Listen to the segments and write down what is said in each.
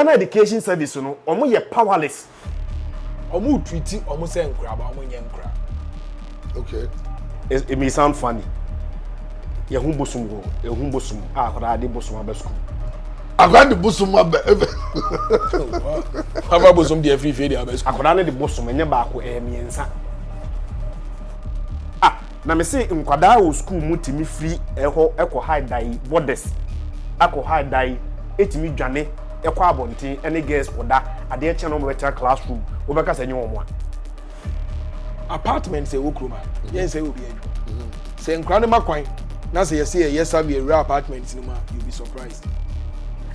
Ghana Education Service no omo ye powerless. Omo treat omo say nkura ba omo nye nkura. Okay. It may sound funny. Ye hu bosum go, e hu bosum. Ah, koda de bosum aba school. Akwade bosum aba. Aba bosum de free free de aba school. Akoda ne de bosum enye ba ko miensa. Ah, na me say nkwada wo school mutimi free eko high dai borders. Ako high dai etimi dwane eko abonten ene girls koda ade eche no better classroom. Wo beka say nyi omo a. Apartment say wokroma. Yen say obi adwo. Say nkura ne makwan. Na say yes have a real apartment in ma, you'll be surprised.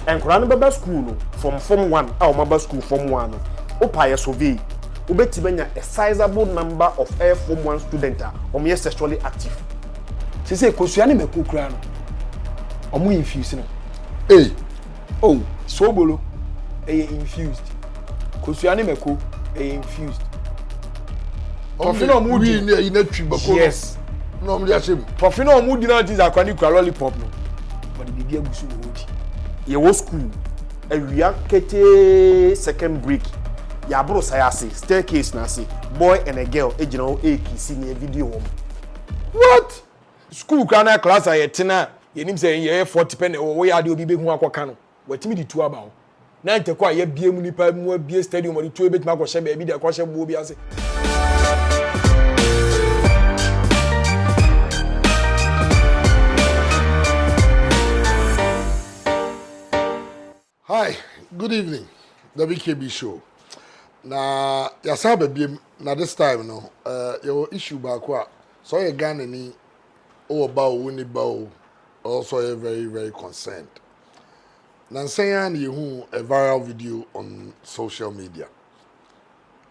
And Kurani Baba School no, from Form 1, our Maba School Form 1, Opaya survey, Ubetibenya a sizable number of Air Form 1 students are sexually active. She say, Kosuani me kukrano. Omu infused no. Hey. Oh, so bolo. Infused. Kosuani me ko infused. Profino mudi in a tree. Yes. No, I'm just saying. Profino mudi na things are kwani kwa lollipop no. But the baby agusu wodi. Ye wo school, a reacted second break. Ya bro sayase staircase na say boy and a girl ejina eki senior video home. What? School kana class ayetina yenim say ye 40 pen we ade obi be hu akoka no. Watimi di tu aba ho. Na nteko aye bie mu nipa mu bie stadium odi tu ebetuma ko hye be bi de ko hye bo bi ase. Hi, good evening. The BKB show. Na yasaba biem na this time no your issue back wa so you Ghana ni o ba o ni ba o also are very concerned. Na nsan you hu a viral video on social media.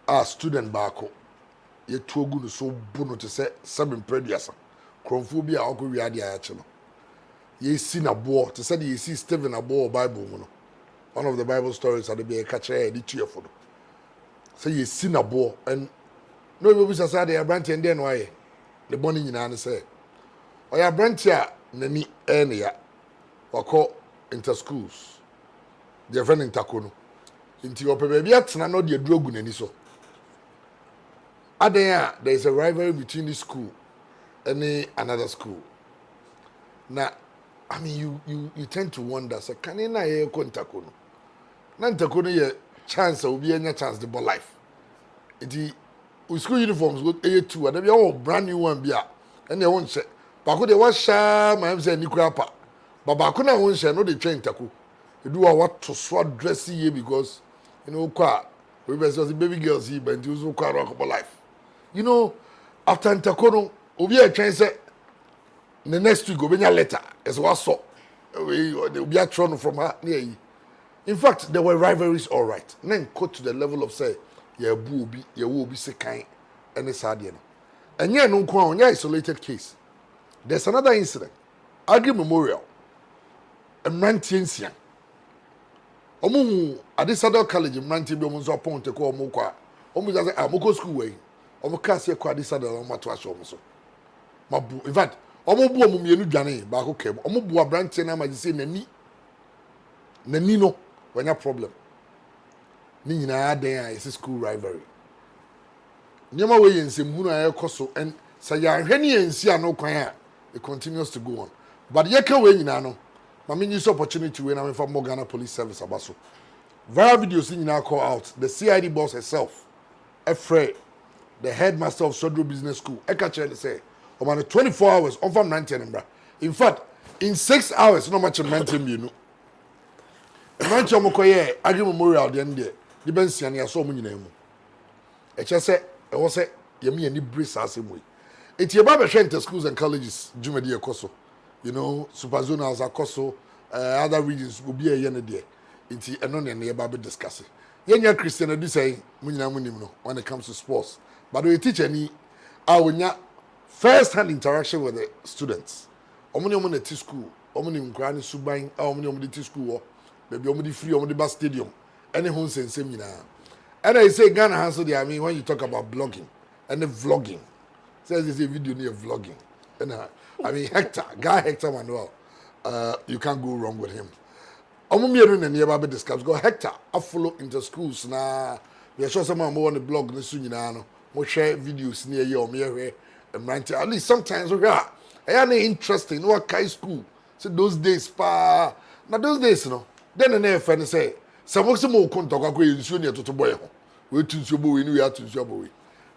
A student back ye tuogu no so bu no te say 7 preduasa. Kromfo bi a okọ wi ade ayache no. Ye si na bo te say ye si Stephen abo Bible mu no. One of the Bible stories that be a catcher the cheerful. So you see a boy and no we say they branch and then why the morning in an say. Or ya branch ya nani enia or call inter schools. Their friend in Takono. Into your baby at na no the drogun any so. There is a rivalry between this school and another school. Now I mean you tend to wonder so can na ye kontakono. Nantako no ye chance obi anya chance the ball life. Iti school uniforms go A2 and be all brand new one bia and they won't say bako de wa sha my say ni kura pa but bako na won share no dey train tako e do what to swat dress here because you know kwa we be say baby girls here but you so kwa rock life you know after ntako no obi a train say the next week go be letter as what so we obi a thrown from her near. In fact, there were rivalries, all right. Then cut to the level of say, yeah, booby, yeah, will be sick kind, and it's hard, and yeah, no crown, yeah, isolated case. There's another incident. Agri Memorial, a Mantian. Omu at this other college in Manti Bomus upon to call Moka. Almost as a Moko school way. Omu Cassia quite this other on my trash almost. In fact, Omu Bomu Yenu Jane, Baku came. Omu Bua Brantina, my say, Nino. When a problem. Ni nyina den is school rivalry. Nyama we yense mu na ekoso and say ya hwe ne yensi ano kwan a it continues to go on. But ye ka we nyina no. Ma me use opportunity we na me from Ghana Police Service abaso. Viral videos nyina call out the CID boss herself. Afraid the headmaster of Sodro Business School. Eka chere say o man 24 hours on from 19 mbra. In fact, in 6 hours no much mention you know. Mancho mokoye Agri Memorial de ende di bensia ne aso mo nyina mu e che se e wo se ye me ani brace asem we eti e ba be hwe schools and colleges jumadi ekoso you know super zonals akoso other regions will be a yene de eti eno ne ne ba be discuss ye nya Christian adu say mo nyina mu nim no when it comes to sports but we teacher ni a wonya first hand interaction with the students omuni omo na ti school omuni nkra ne suban omuni omo de ti school wo baby omudi free omudi bus stadium any home sensem nyina and I say Ghana has so I mean when you talk about blogging and the vlogging says this a video near vlogging and I mean Hector Manuel you can't go wrong with him omo mienu na near be discuss go Hector I follow into schools na we show some more on the blog na so nyina no mo share videos near you me here at least sometimes we are interesting no kai school so those days pa na those days no then na friend say some mo kontokwa ko yin so ne toto boy ho we tunso bo we ni we atunso bo we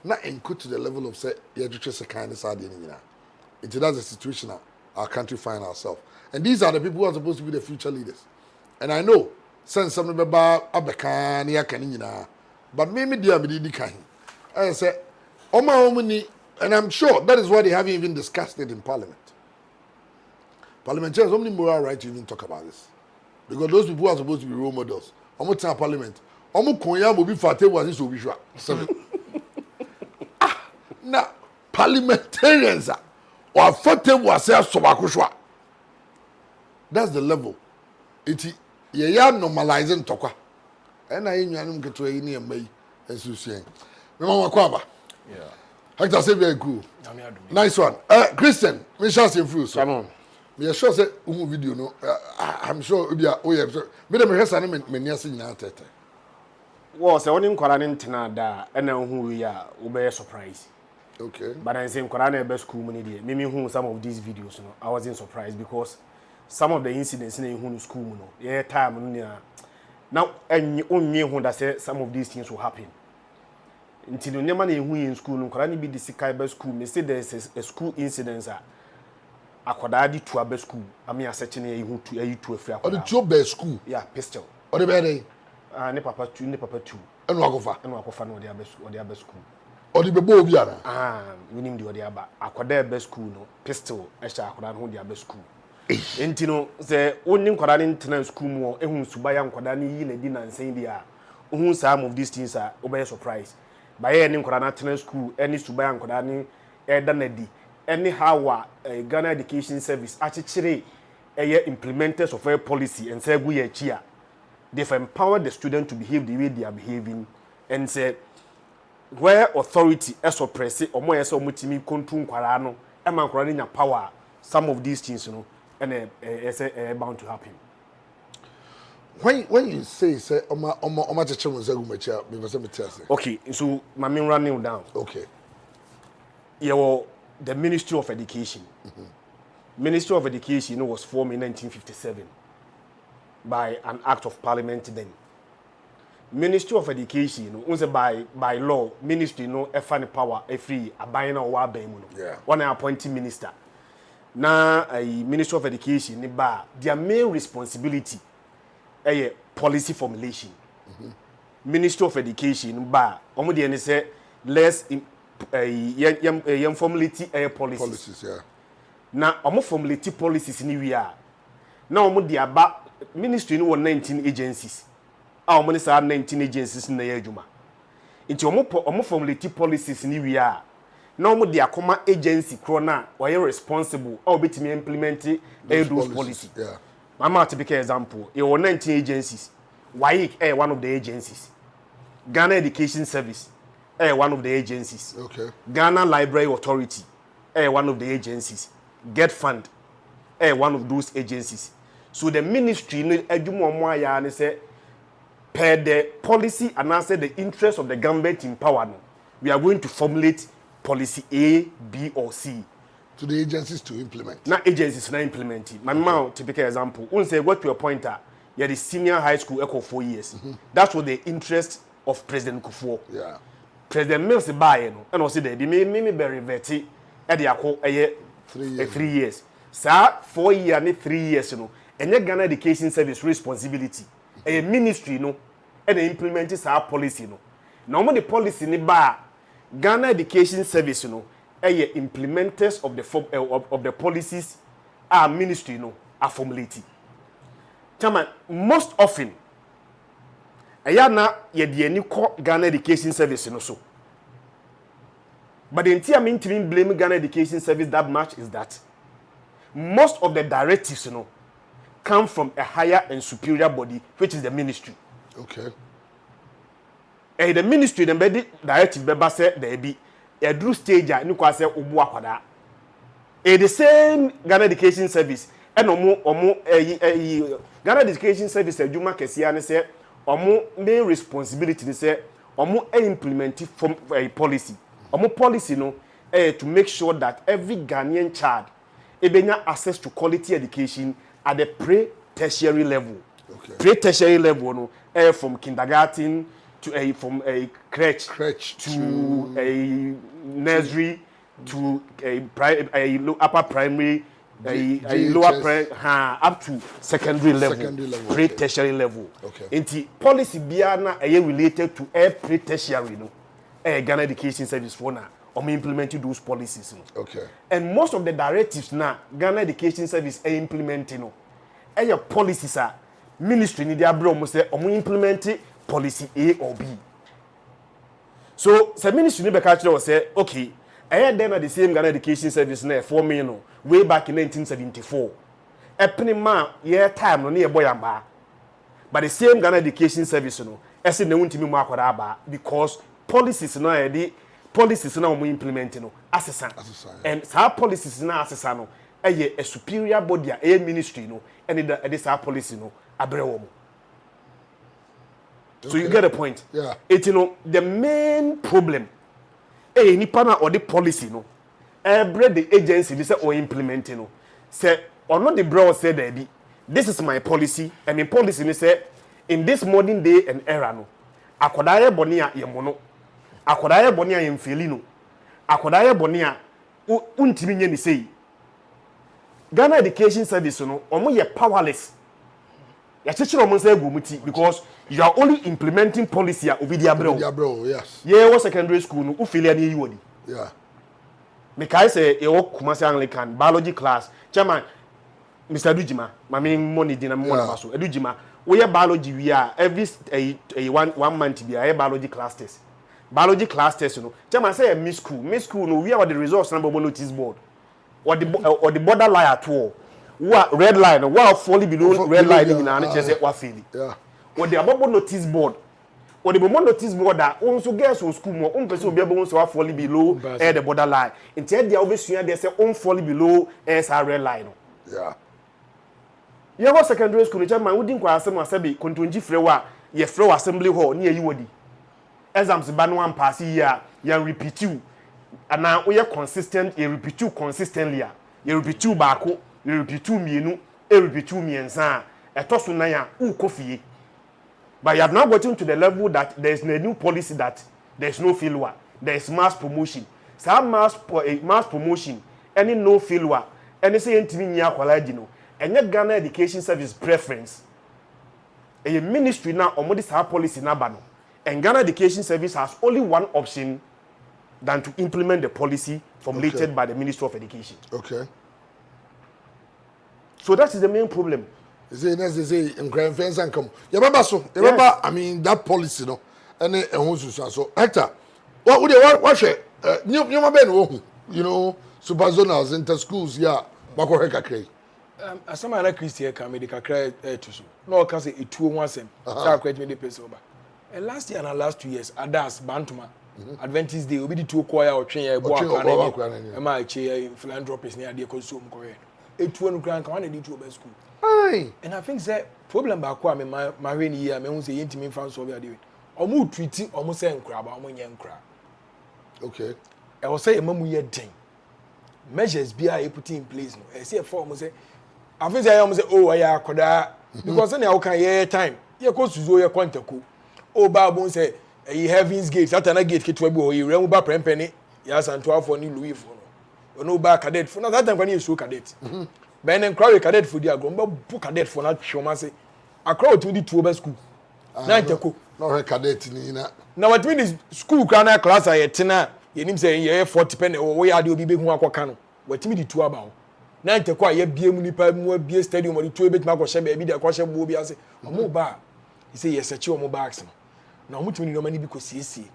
na enko to the level of say you just a kind of sad nyina it that's the situation our country find ourselves and these are the people who are supposed to be the future leaders and I know since some beba abeka ne aka nyina but me dia me di kan I say omani and I'm sure that is why they haven't even discussed it in parliament. Parliamentarians only moral right to even talk about this. Because those people are supposed to be role models. Omo time parliament. Omo konya mo bi fate was this obishwa. Now parliamentarians or fate was say sobakushwa. That's the level. It ye normalizing tokwa. And I nyanum keto yi ne mai ensusuan. Me mama kwaba. Yeah. Hector say very cool. Nice one. Christian, me shall say through. Come on. Me sure say video no. I'm sure we are. Oh yeah. Me dem hesa na me niase nyina tete. Wo se woni nkwara ne ntena da na hu ya wo be surprise. Okay. But I say nkwara na be school money dey. Me hu some of these videos no. I wasn't surprised because some of the incidents in hu school no. Yeah time no nia. Now onye hu that say some of these things will happen. Until never in school, no can be the Sikaiba school. Me say there's a school incident. Akwada to a school. I mean, a certain a to a fair. Or the two best school. Yeah, pistol. Or the bad Ne papa two. And Wakofa. And Wakofa no the other school. Or the Bobiana. We name the other. Akwada best school no pistol. Esha akwada no the other school. Entino the only kwada in school mo ehun subaya kwada ni yi na di na nsan dia. Ohun some of these things are obey surprise. By any Koranatan school, any Subayan Kodani, Edanedi, any how Ghana Education Service actually implementers of a policy and say we chia. They've empowered the student to behave the way they are behaving and say where authority is oppressive or more so mutimi control Kwarano, and man Koranian power, some of these things, you know, and bound to happen. When you say Oma Chacham was a gumacha, we must tell you. Okay, so my main running down. Okay. The Ministry of Education. Ministry of Education was formed in 1957 by an act of parliament then. Ministry of Education by law, ministry a funny power, a free, a buying or yeah. One appointing minister. Now a Ministry of Education, their main responsibility policy formulation. Ministry of Education omudi say less formulate policies yeah. Na formulate policies ni we are na omudi aba ministry no 19 agencies omudi say 19 agencies na ya adwuma nti formulate policies ni we are na omudi akoma agency krona or responsible obetimi implement those policies yeah. Mama typical example, you were 19 agencies. WAEC one of the agencies. Ghana Education Service one of the agencies. Okay. Ghana Library Authority one of the agencies. Get Fund one of those agencies. So the ministry say per the policy and answer the interest of the government in power. We are going to formulate policy A, B, or C. To the agencies to implement. Now agencies not implementing. My mom, typical example. When say what to a pointer, you're the senior high school echo 4 years. That's what the interest of President Kufuor. Yeah. President Mills buy and also they me very vetty at the ako 3 years. Sir, 4 years and 3 years, you know. And your Ghana Education Service responsibility. A ministry, no, and they implement our policy, no. Normally the policy ni ba Ghana Education Service, you know. Implementers of the policies our ministry are formulating. Chairman, most often na Ghana Education Service so. But the entire mean to blame Ghana Education Service that much is that most of the directives come from a higher and superior body, which is the ministry. Okay. The ministry the directive beba say there be a stage ni kwa say obu akwada. The same Ghana Education Service and omo Ghana Education Service adwuma kese ne say omo main responsibility ne say omo implement from a policy. Omo policy no to make sure that every Ghanaian child ebenya access to quality education at the pre-tertiary level. Okay. Pre-tertiary level no from kindergarten to from a crèche to a nursery to a upper primary, a lower up to secondary level, pre-tertiary level. Okay. Inti policy biana related to a pre-tertiary no Ghana Education Service for now implementing those policies. Okay. And most of the directives now Ghana Education Service implementing policies are ministry ni dia bro say implement policy A or B. So the ministry ni be catch say okay then at the same Ghana Education Service na form no way back in 1974. Epini ma year time no na boy amba. But the same Ghana Education Service no ese na wuntimi mu akwara aba because policies no policies na we implement no assesa. And sa policies na assesa no a superior body a ministry no and this our policy no abrewo mo. So you get the point. Yeah. It the main problem nipa na or the policy no every the agency this or implementing no say or not the bro say there be this is my policy and the policy ni say in this modern day and era no akoda ye boni a ye mono akoda ye boni a ye mfeli no akoda ye boni a untimi nye ni sei Ghana Education Service no omo ye powerless ya chichiro omo say go muti because you are only implementing policy a obi dia bro. Yes. Yeah, was secondary school no ufili ani yi wodi. Yeah. Me kai say e wo Kumasi Anglican biology class. Chairman Mr. Edujima, mami money dina mo na baso. Edujima, we ya biology we are every one month be a biology class test. Biology class test no. Chairman say miss school no we have the results number notice board. Or the border line at all. What red line, what falling below red line in an say what feeling. Yeah. Or the above notice board. Or the moment notice board that also girls who school more person be able to fall below the border line. Instead they always they say fall below SR red line. Yeah. You go secondary school chairman we didn't kwa asem asabi kontonji frewa ye frewa assembly hall near you wodi. Exams ba no one pass year you repeat you. And now we are consistent, you repeat you consistently. You repeat you bako, you repeat you mienu, you repeat you mienza. Etosu na ya kofi. But you have now gotten to the level that there is a new policy that there is no failure. There is mass promotion. Some mass promotion, any no failure, any say intimi nya kwala no. Any Ghana Education Service preference. A ministry now omodi sa policy na ba no. And Ghana Education Service has only one option than to implement the policy formulated by the Ministry of Education. Okay. So that is the main problem. They say in grand fence and come. Remember, I mean that policy no. And so Hector, what would you watch it? You know, super zonals, inter schools, yeah. Bako heka krei. As some other Christian can make a cry to so. No, can say it 2 once and start creating the pace over. And last year and last 2 years, Adas Bantuma. Adventist Day, we did 2 choir or train a boy, and my chair philanthropist near the consume choir. A 2 grand can do to school. And I think that problem back when my rainy year, I say intimate fans over doing. Almost treating almost saying crab, almost young crab. Okay. I will say a mamu thing. Measures be I put in place. I say a form say, I think I almost say, oh, I could because then I can hear time. You go to Zoya Quantaco. Oh, Babu say, a heaven's gate, Satana gate, Kitwebo, you remember Prempenny, yes, and 12 for new Louis for no back cadet for that time when you so cadet. Ben and Crowley cadet for the Agomba book cadet for not show me say, I crowd to the 2 school. Nantaco. No, her cadet Nina. Now, what mean is school canna class I tina, you need say, yeah, 40 penny or where are you be big one cano? What me the 2 about? Nantaco, ye be a munipa, be a stadium or the 2 bit Marco Shabby, be the question will be as a mobile. He say, yes, a more backs. Now, much money no money because see.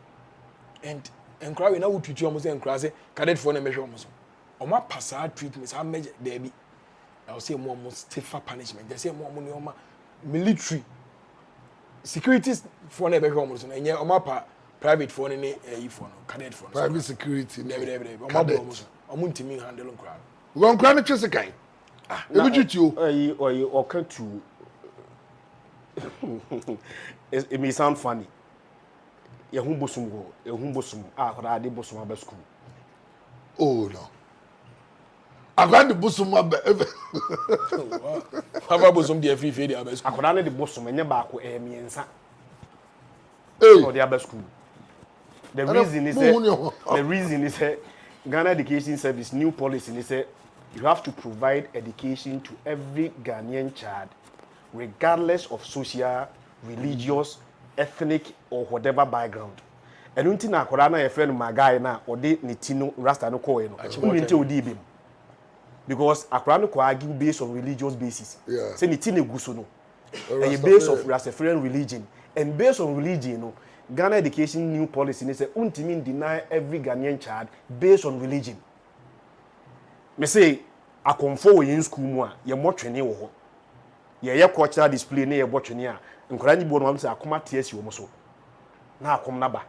And Crowley now would treat you almost and class cadet for a measure almost. Or my passard treatments, how measure there be. I'll say more stiffer punishment. They say more money on my military securities for a measure almost. And yeah, on my private phone and a phone, cadet phone. Private security. On my almost. I'm going to me handle on crowd. One chronic is a kind. Ebi treat you. Or can to. It may sound funny. Your home bosom go, your home bosom. What I did bosom about school. Oh no. I got the bosom up. Have a bosom dear free feed about I school. could only the bosom and never go me and sa. Hey. Or the other school. The I don't reason is know. the reason is Ghana Education Service new policy is you have to provide education to every Ghanaian child, regardless of social, religious, ethnic, or whatever background. And until na korana your friend my guy na or de nitino rasta no ko no. Until odi bim. Because akorana ko argue based on religious basis. Yeah. Say nitine guso no. And based of Rastafarian religion and based on religion no. Ghana Education new policy they say untimi deny every Ghanaian child based on religion. Me say akonfo in school mu a ye mo twene wo ho. Ye cultural display na ye bo twene a nkora nyi bo no am say akoma TS wo mo so. Na akom na ba.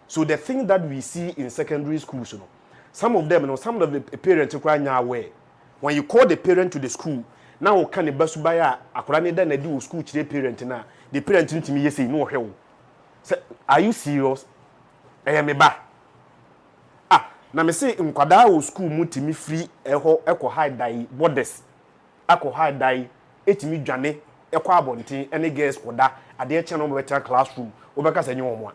So the thing that we see in secondary schools you know, some of them you know some of the parents kwa nya aware when you call the parent to the school now can the basu baya akora ne da na di school chire parent na the parent ntimi ye say no hwe wo. Are you serious? Me ba. Na me say nkwada wo school mutimi free eko high dai borders. Ako high dai etimi dwane eko abonten ene girls koda ade che no better classroom. Obeka sa nyo mo a.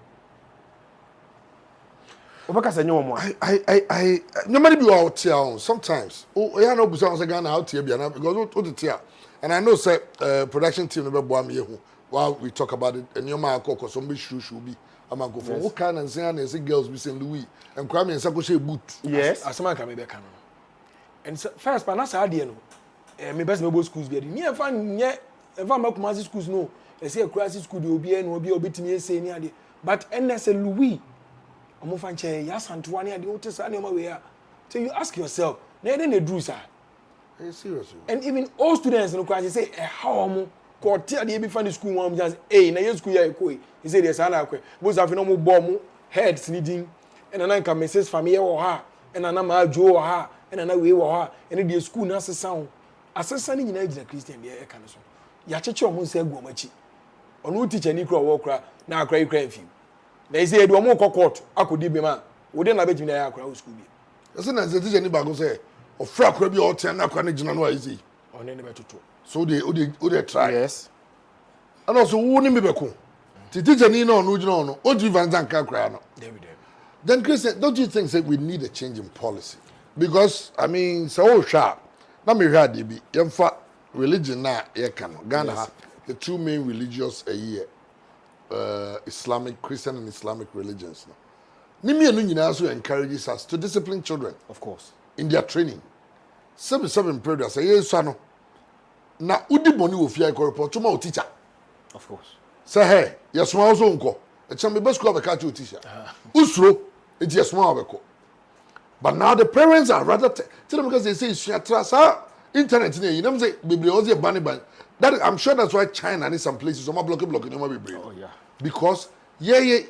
Obeka sa nyo mo a. I nobody be out here sometimes. Oh, yeah no busa on Ghana out here bia because what the here. And I know say production team no be boa me hu. While we talk about it, and your man call some be should be. I'm going to go for what kind and say girls be St. Louis and Kwame and Sako boot. Yes, as someone can be back. And first, but that's idea no. Me best no schools be. Me and fan yeah, and fan make schools no. I say a crisis school the obi and obi to me say near but and St. Louis. I'm going to find yes and one year the oldest animal we are. So you ask yourself, now then they do sir. Are you serious? And even all students in the class say how quarter the be find school one just na your school ya ekoi he say there's an akwe most of no mo bomb heads needing and na nka message family wo ha and na ma adwo wo ha and na we wo ha and the school na asesa ni nyina gina Christian be e kan so ya cheche omo nsa gu omachi onu teacher ni kro wo kra na akra ikra mfim na he say e do omo court akodi be ma wo de na be gina ya akra school bi that's na the teacher ni ba go say ofra akra bi o ten na akra na gina no easy on ne be toto. So they try. yes. And also who ni me be ko. The teacher ni no no. O do van zanka kra no. Then Christian, don't you think that we need a change in policy? Because I mean, so sharp. Na me hwa dey bi. Yemfa religion na ye kan. Ghana ha the two main religious a year Islamic, Christian and Islamic religions no. Ni me anu nyina so encourages us to discipline children Of course. in their training. 7 period say yes no. Na udi boni wo fia ko report to my teacher. Of course. Say hey, yes ma also nko. E cham be best club catch your teacher. Usro, it yes ma obeko. But now the parents are rather tell them because they say you trasa internet you know say bibliosi ban. That I'm sure that's why China and some places some block no be brain. Oh yeah. Because you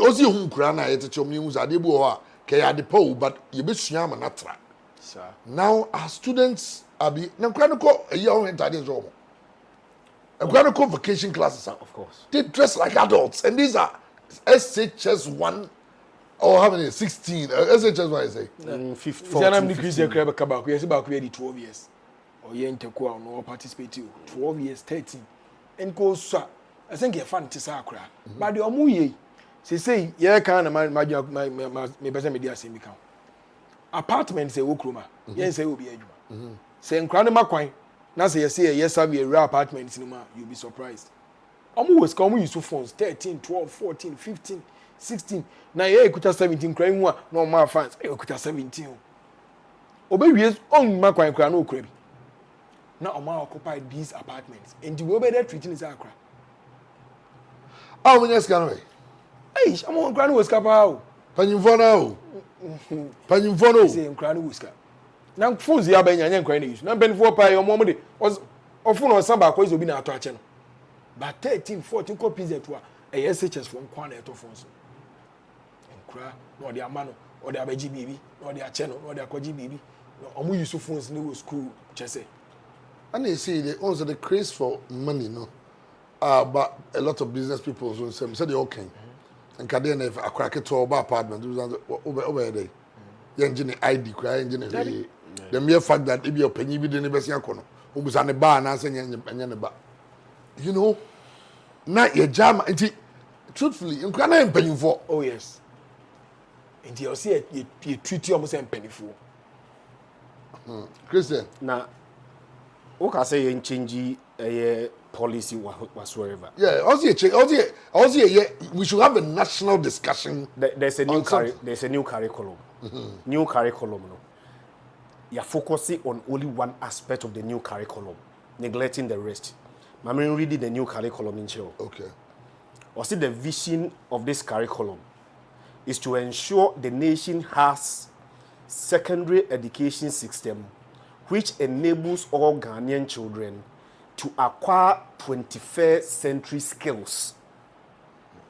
also hu kura na yet chom ni hu za de bu ho a ke ya de po but you be sua ma na tra. Sir. Now our students Abi, na ko a year on entire job. A ko vacation classes. Of course. They dress like adults, and these are SHS1 or how many? 16. SHS what I say? 15. I'm the Christian crab kabako. Yes, about 12 years. Or ye interco no participate 12 years, 13. And go sir. I think you're fun to sacra. But the omuye. Say, yeah, can my better media say me count. Apartment say Okroma. Yes, say will be a say nkran ma kwan na say yes have a real apartment cinema you'll be surprised almost come use phones 13 12 14 15 16 na ye ekuta 17 kran mu a no ma fans e ekuta 17 obewie on ma kwan kran no okra bi na o ma occupy these apartments and the way they treating is akra Ah, when yes can we hey am kran no skapa o panyimfo na o panyimfo no say kran no skapa na phones ya ba nyanya nkran na use na benfo pa yo mo de ofun o san ba ko izobi na ato ache no but 13 14 copies eto a SHS for nkwan na eto phones nkra no de amano o de abaji bibi no de ache no de akwaji bibi omo use phones in school chese. And you see, they also the craze for money, no. But a lot of business people also say they okay. And Kadena if a crack it or apartment over there. The engine ID, cry engine. The mere fact that if you're penny with the university, who was on a bar and answering and bar. You know, not your jam. Truthfully, you can't pay for. Oh yes. And you see you treat you almost penny for. Christian. Now, what can say in change a policy whatsoever? Yeah, also, we should have a national discussion. There's a new curriculum. New curriculum. No, you're focusing on only one aspect of the new curriculum, neglecting the rest. I'm reading the new curriculum in show. Okay. Or see the vision of this curriculum is to ensure the nation has secondary education system which enables all Ghanaian children to acquire 21st century skills.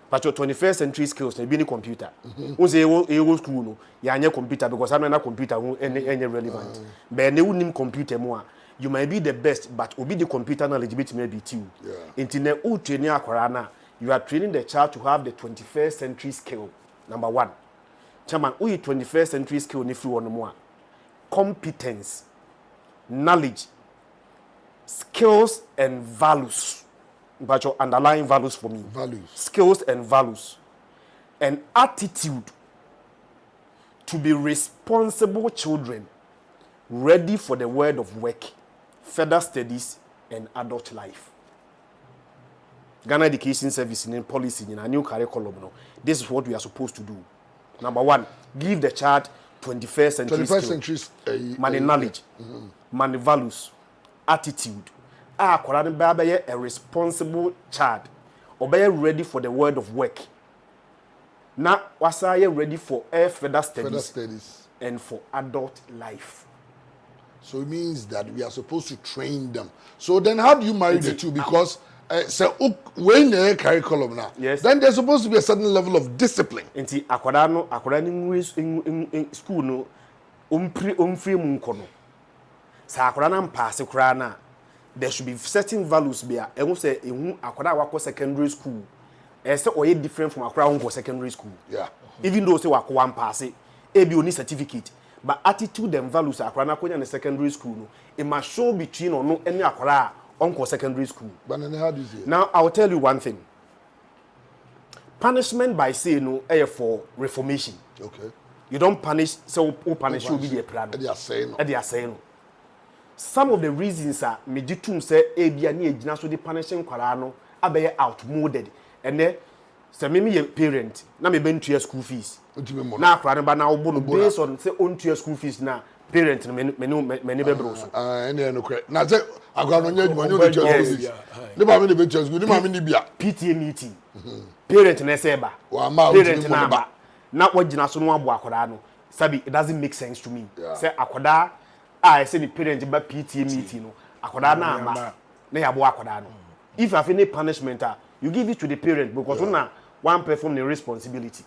But your 21st century skills, they be any computer. Once you school, no, you are computer because I'm not a computer any relevant. But you need computer more. You might be the best, but will be the computer knowledge bit maybe too. Internet training akorana, you are training the child to have the 21st century skill. Number one. Chairman, who 21st century skill ni free one more. Competence, knowledge, skills and values. But your underlying values for me. Values. Skills and values. And attitude to be responsible children, ready for the world of work, further studies, and adult life. Ghana Education Service in policy in a new curriculum. No, this is what we are supposed to do. Number one, give the child 21st century 21st century money knowledge, money values, attitude. A responsible child, or be ready for the world of work. Now, was I ready for further studies and for adult life? So it means that we are supposed to train them. So then, how do you marry the two? Because when the curriculum now, yes, then there's supposed to be a certain level of discipline. Inti akwada in school no umfri mu nkono. Sa akwada na mpaase kura na there should be certain values bia ehun say ehun akwada wako secondary school. Say oye different from akwada won secondary school. Yeah. Even though say wako one pass ebi oni certificate, but attitude and values akwada na konya in secondary school no, it must show between ono any akwada on secondary school. But then how do you see it? Now I will tell you one thing. Punishment by say no for reformation. Okay. You don't punish, so punish you will be the plan. They are saying. They are saying. Some of the reasons are me ditum say ebia ni ejina so the punishing kwara no abeye outmoded. And then say me parent na me ben to school fees. Na kwara ba na obo no based on say on to school fees na parent me be bro so. Any no correct. Na say agwa no nya adwuma no school fees. Ne ba me ne be school, ne ma me ne bia. PTA meeting. Parent na say ba. Parent na ba. Na wajina so no abo akwara no. Sabi it doesn't make sense to me. Say akwara I say the parent ba PTA meeting no. Akwara na ama. Na yabo akwara no. If you have any punishment, you give it to the parent because one perform the responsibility.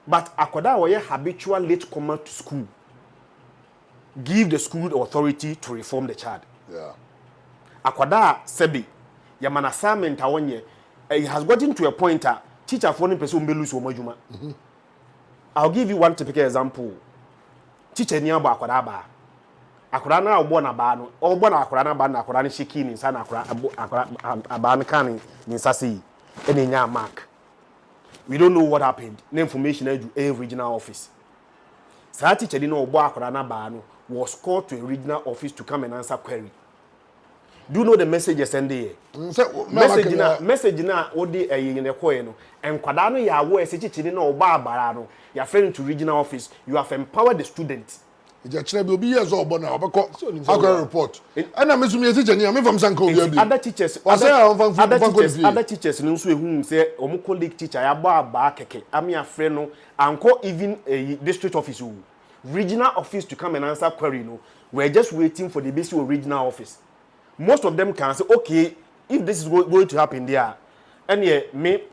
But akwara wo ye habitual late comer to school. Give the school authority to reform the child. Yeah. Akwada sebi yaman assignment awonye it has gotten to a point teacher for person be lose omajuma. I'll give you one typical example. Teacher ni abo akwada ba. Akwada na obo na ba no. Obo na akwada na ba na akwada ni shiki ni nsa na akwada aba na kan ni nsa sei. Eni nya mark. We don't know what happened. No information edu a regional office. Sa teacher ni no obo akwada na ba no was called to a regional office to come and answer query. Do you know the message send there? Message na odi yin ne koye no. Enkwada no ya wo esechichiri na oba abara no. You are referring to regional office. You have empowered the students. Ija chire bi obi years obo na obeko akwa report. Ana mesumi esechichiri ni am from sanko obi. Other teachers other teachers no so ehun say omo colleague teacher ya ba aba keke. Am ya frɛ no anko even a district office o. Regional office to come and answer query no. We're just waiting for the basic regional office. Most of them can say, okay, if this is going to happen there, and yeah,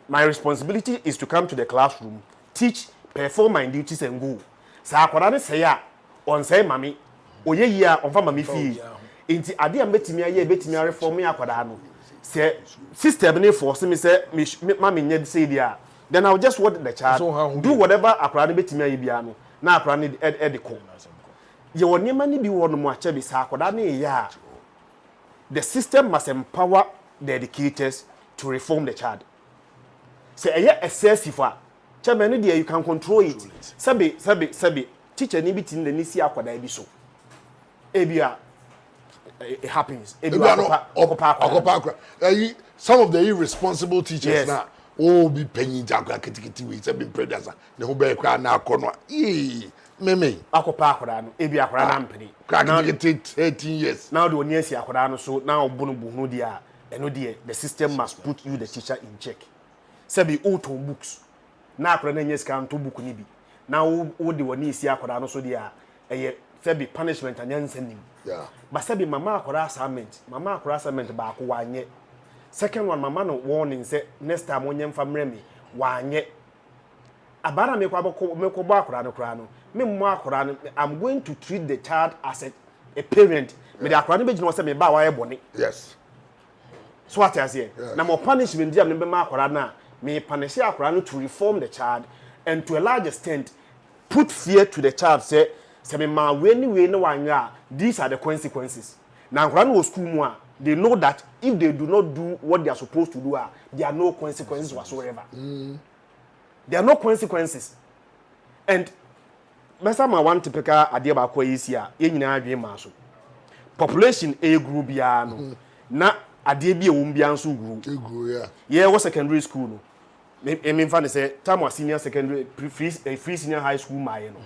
my responsibility is to come to the classroom, teach, perform my duties and go. So akwada ne say ya, on say mami oye yi a on fa mami fi enti ade am betimi aye betimi reform ya kwada no say system ne force me say mami nya say dia then I'll just want the child do whatever akwada betimi aye bia no na akwada ne e ko ye woni mani bi wono mo acha bi sa akwada ne ya the system must empower the educators to reform the child say eye excessive chairman there you can control it sabi teacher ni bitin the nisi akwada bi so ebia it happens okopa some of the irresponsible teachers now be penny jakwa kitikiti we say be predators ne ho be kwa na akono meme akopa akwada no ebia akwada na mpeni now you take 13 years now the one years akwada no so now bunu dia eno dia the system must put you the teacher in check sabi auto books na akwada na nyes kan to book ni bi na wo de woni isi akwada no so dia eye sabi punishment anyansa nim but sabi mama akwada assignment ba ko wanye second one mama no warning say next time onye mfa mremi wanye abara me kwa me ko ba akwada no kra no me mo akwada no I'm going to treat the child as a parent me the akwada no be gino say me ba wa ye bone yes so what I say na mo punishment dia me be ma akwada na me punish akwada no to reform the child and to a large extent put fear to the child say me ma we no wanya these are the consequences na akwada no school mu a they know that if they do not do what they are supposed to do there are no consequences whatsoever there are no consequences and mesa ma one typical ade ba kwa yisi a ye nyina adwe ma so population a group ya no na ade bi e wo mbia nso group ye wo secondary school no me fa ne say time wa senior secondary free senior high school ma ye no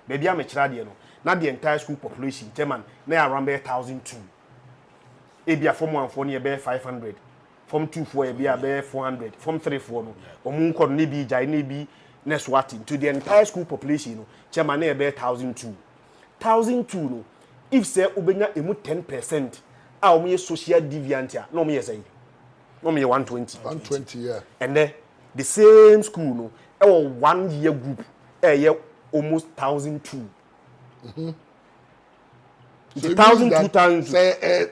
be bia me kira de no na the entire school population chairman na around 1,002 ebia form 1 for ne be 500 form 2 for ebia be 400 form 3 for no omun ko ne bi jai ne bi next what to the entire school population no chairman na be 1,002 no if say obenya emu 10% a omo social deviant a na omo say no me 120 yeah and then the same school no e 1 year group almost 1,002 so 1,000 say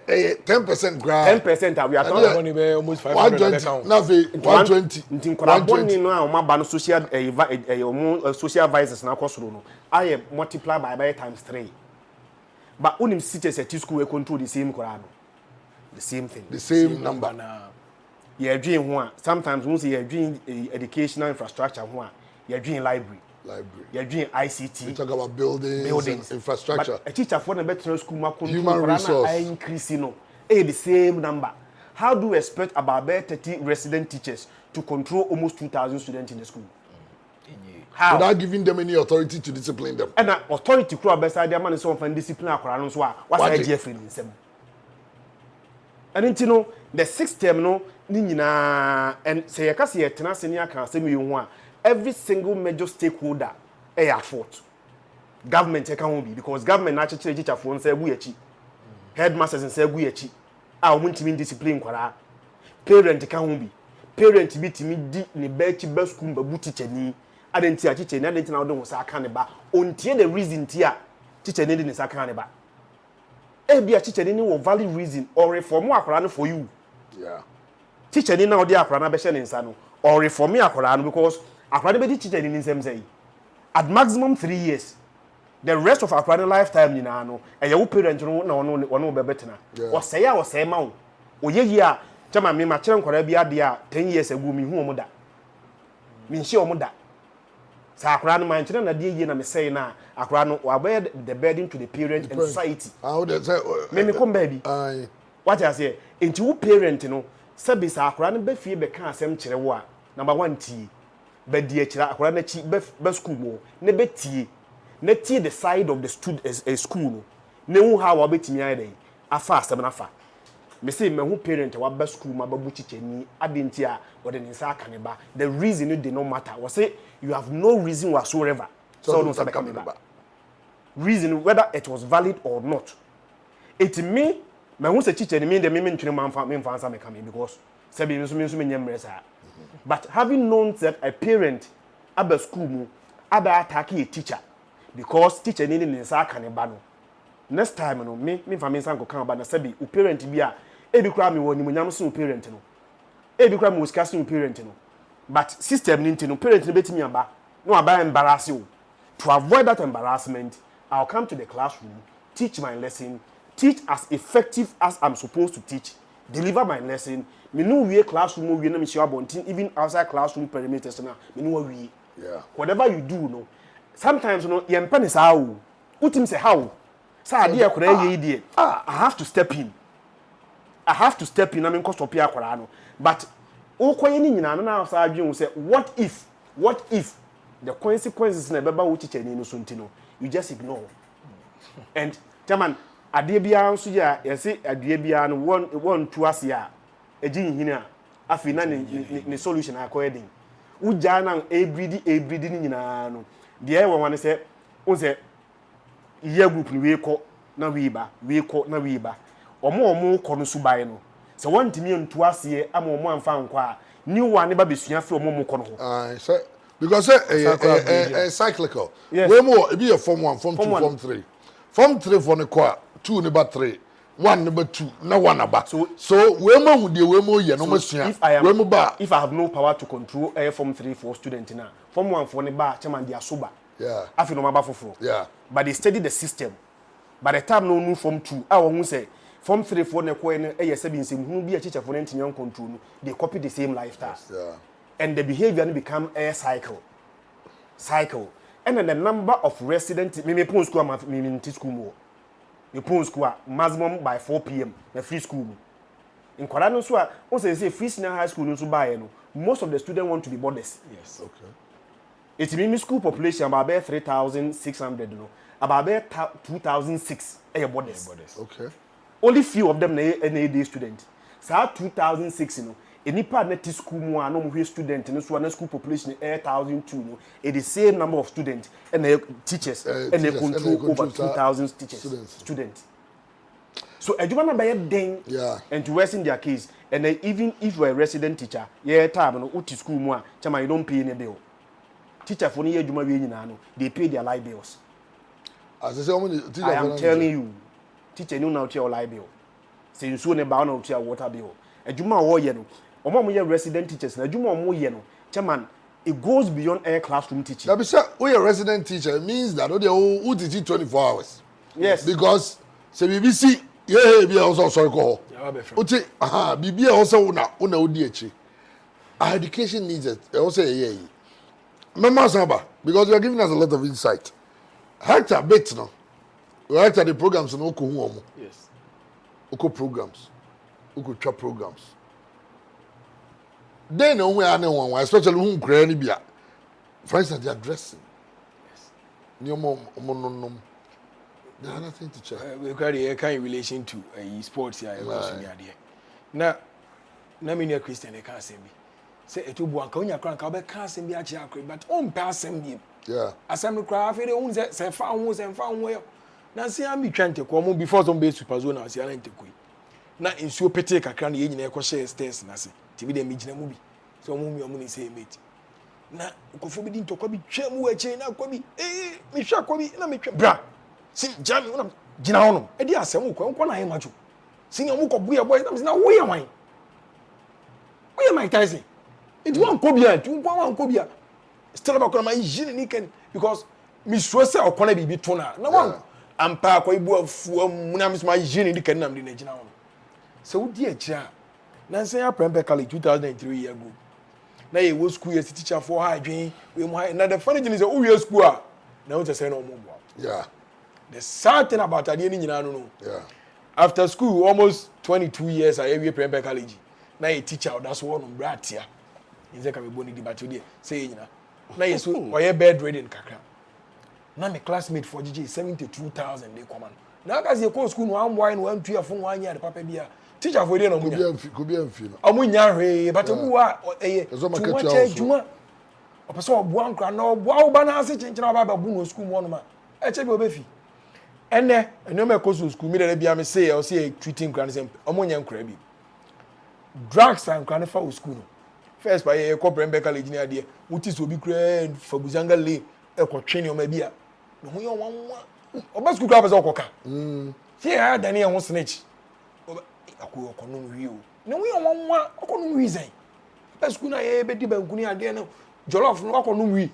10% grant 10% we are talking money almost 500 account now 120 ntin kwara bonni no a oma ba no social social vices na kwosoro no I multiply by times 3 but unim teachers at school we control the same kwara no the same thing the same number you dream ho a sometimes once you dream educational infrastructure ho a you dream library you dream ICT we talk about buildings infrastructure but a teacher for the better school ma human resource increase no the same number. How do we expect about 30 resident teachers to control almost 2,000 students in the school? How? Without giving them any authority to discipline them. And authority crowd beside their man is so often discipline akwara so what's the idea for them? And you know the sixth term no ni nyina and say you can see etena senior kan say me hu a every single major stakeholder at fault. Government can be because government na church teacher for say bu yachi. Headmasters say bu yachi. A wontimi discipline kwara. Parent can be. Parent bi timi di ne ba chi ba school ba bu teacher ni. Adenti a teacher ni adenti na wo don sa kan ne ba. Ontie the reason tia teacher ni ne sa kan ne ba. E bia teacher ni wo valid reason or reform akwara no for you. Yeah. Teacher ni na odi akwara na be hye ne nsa no or reform akwara no because akwara be di teacher ni nsem say. At maximum 3 years. The rest of our lifetime ni na no e wo parent no na wono be betena o say ya o say ma wo oyeyi a chama me ma kire nkora bi ade a 10 years ago mi hu omo da mi nshi omo da sa akora no man kire na de yi na me say na akora no wa bear the burden to the parent and society how they say me come baby what I say enti wo parent no sabi sa akora no be fie be ka asem kire wo a number 1 tie be die kire akora na chi be school mo ne be tie na tie the side of the school no hu how obetimi ayi dey afa asem na fa me say me hu parent wa ba school ma babu chicheni adenti a wode ne nsa aka ne ba the reason it did not matter we say you have no reason whatsoever so don't say come ba reason whether it was valid or not it me hu say chicheni me the me ntwene manfa me mfa ansa me come because say be so me nyem resa but having known that a parent aba school mu aba attack a teacher because teacher ni ne nsa aka ne ba no next time no me fa me nsa nkoka ba na sabi o parent bi a e bi kura me woni munyam so o parent no e bi kura me osika so o parent no but system ni no parent no betimi aba no aba embarrass you. To avoid that embarrassment, I'll come to the classroom, teach my lesson, teach as effective as I'm supposed to teach, deliver my lesson. Me know we classroom we na me share bontin even outside classroom perimeters na me know we. Yeah. Whatever you do no. Sometimes no ye mpa ne saa o. Utim say how? Sa ade akora ye die. I have to step in. I have to step in. I mean, cost of pia akora no. But okoye ni nyina no na sa adwen say what if the consequences na beba wo teacher ni no so ntino you just ignore. And chairman ade bia nso ya yesi ade bia no won tu ase a ejin hina afi na ne solution akoyedin uja na ebridi ni nyina no de e won wane say o say iya group ni we ko na we ba omo ko no subai no se won timi ntu ase ama omo amfa nkwa a new one ba besua fe omo ko no ho so because cyclical. Yes. We more be a form 1, form 2, form 3. Form 3 for the core, 2 number 3, 1 number 2, no one about. So we more with the we more ye no more. If I have no power to control form 3 for student now, form 1 for the bar, chairman they are sober. Yeah. I feel no matter for. Yeah. But they study the system. By the time no form 2, I won't say form 3 for the coin who be a teacher for young control, they copy the same lifestyle. Yeah. And the behavior become a cycle. And then the number of residents, me pon school me school mo. Me pon school maximum by 4 p.m. na free school. In Kwara no so a, o say free senior high school no so buy no. Most of the students want to be boarders. Yes. Okay. It mean school population about 3,600 no. About 2,006 boarders. Okay. Only few of them na day student. So 2,006 no. Any part net school more no student and so school population 8,002 no it the same number of students and the teachers and they control over 2,000 students. So education by then and to worsen their case and then even if you are a resident teacher time no uti school more chama you don't pay any bill. Teacher for any education we nyina no they pay their light bills. As I say I am telling you teacher no now your light bill. Say you so ne ba na your water bill. Education wo ye no omo ye resident teachers na adwuma omo ye no chairman it goes beyond air classroom teaching. That be say we a resident teacher it means that who teach 24 hours. Yes. Because say BBC be also sorry ko. Uti bibi also una odi echi. Our education needs it. Also Remember Samba because you are giving us a lot of insight. Hector bit no. Hector the programs no ko hu omo. Yes. Uko programs. Uko trap programs. Then we are no one, especially who create bia. For instance, they are dressing. Yes. No. There are nothing to check. We got a kind of relation to sports here. Now, me Christian, they can't say me. Say it will be one coin, can't say me actually, but on pass him. Yeah. As I'm craft, they own that, say found well. Now, see, I'm trying to come before some base superzone, I see I to quit. Now, in so petty, I can't even echo share stairs, and I say. TV de mijina movie so mummy omuni say mate na ukofo bi dinto kwabi twam wache na kwabi me hwa kwabi na me twam bra sim jam una gina hono e di asem ko na hemacho sin omu ko buya boy na wo ye wan wo ye my Tyson it wan kobia tu wan kobia still about my hygiene ni ken because me so say okona bibi to na wan ampa ko ibu afu amuna me so my hygiene ni ken na me na gina hono so wo di akira Nancy Prempe College 2003 years ago. Now he was school as teacher for high dream. Now the funny thing is that we school. Now to say no more. Yeah. The sad thing about that, you know. Yeah. After school, almost 22 years, I have Prempe College. Now a teacher, that's one on brat here. He's a boni debate today. Say, you know. Now you so or your bed ready in Kakra. Now my classmate for GG 72,000 they come on. Now as you go school, one wine, 1 2 4 1 year the papa beer. Teacher for no munya could be enfino amunya hwe but who are ezo makatua juma opeso obo ankra na obo oba na ase chenchena oba babu no school mo no ma eche bi obefi ene me koso school mi de bia me say o say treating grand sem omunya nkra bi drugs and grand fa school no first by corporate college ni ade wuti so bi kra fa buzanga le e ko twene o ma bia no ho yɛ wan oba school club so okoka see ya dan e ho snitch oba akonom wi o no ho yɛ wan okonom wi zan oba school na ye be di bankuni ade no jollof no okonom wi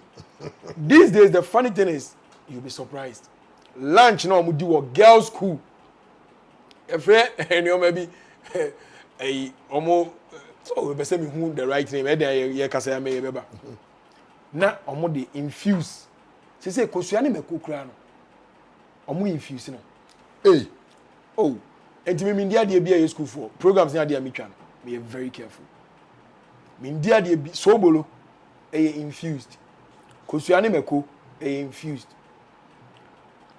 these days the funny thing is you'll be surprised lunch na omo di wo girls school efre eni o maybe eh omo so we be say me who the right name e dey ye kasa ya me ye beba na omo dey infuse say kosua ne mekokura no omo infuse no oh enti me ndia de bia ye school for programs na de amitwa no me very careful me ndia de bi so bolo infused kosua ne meko infused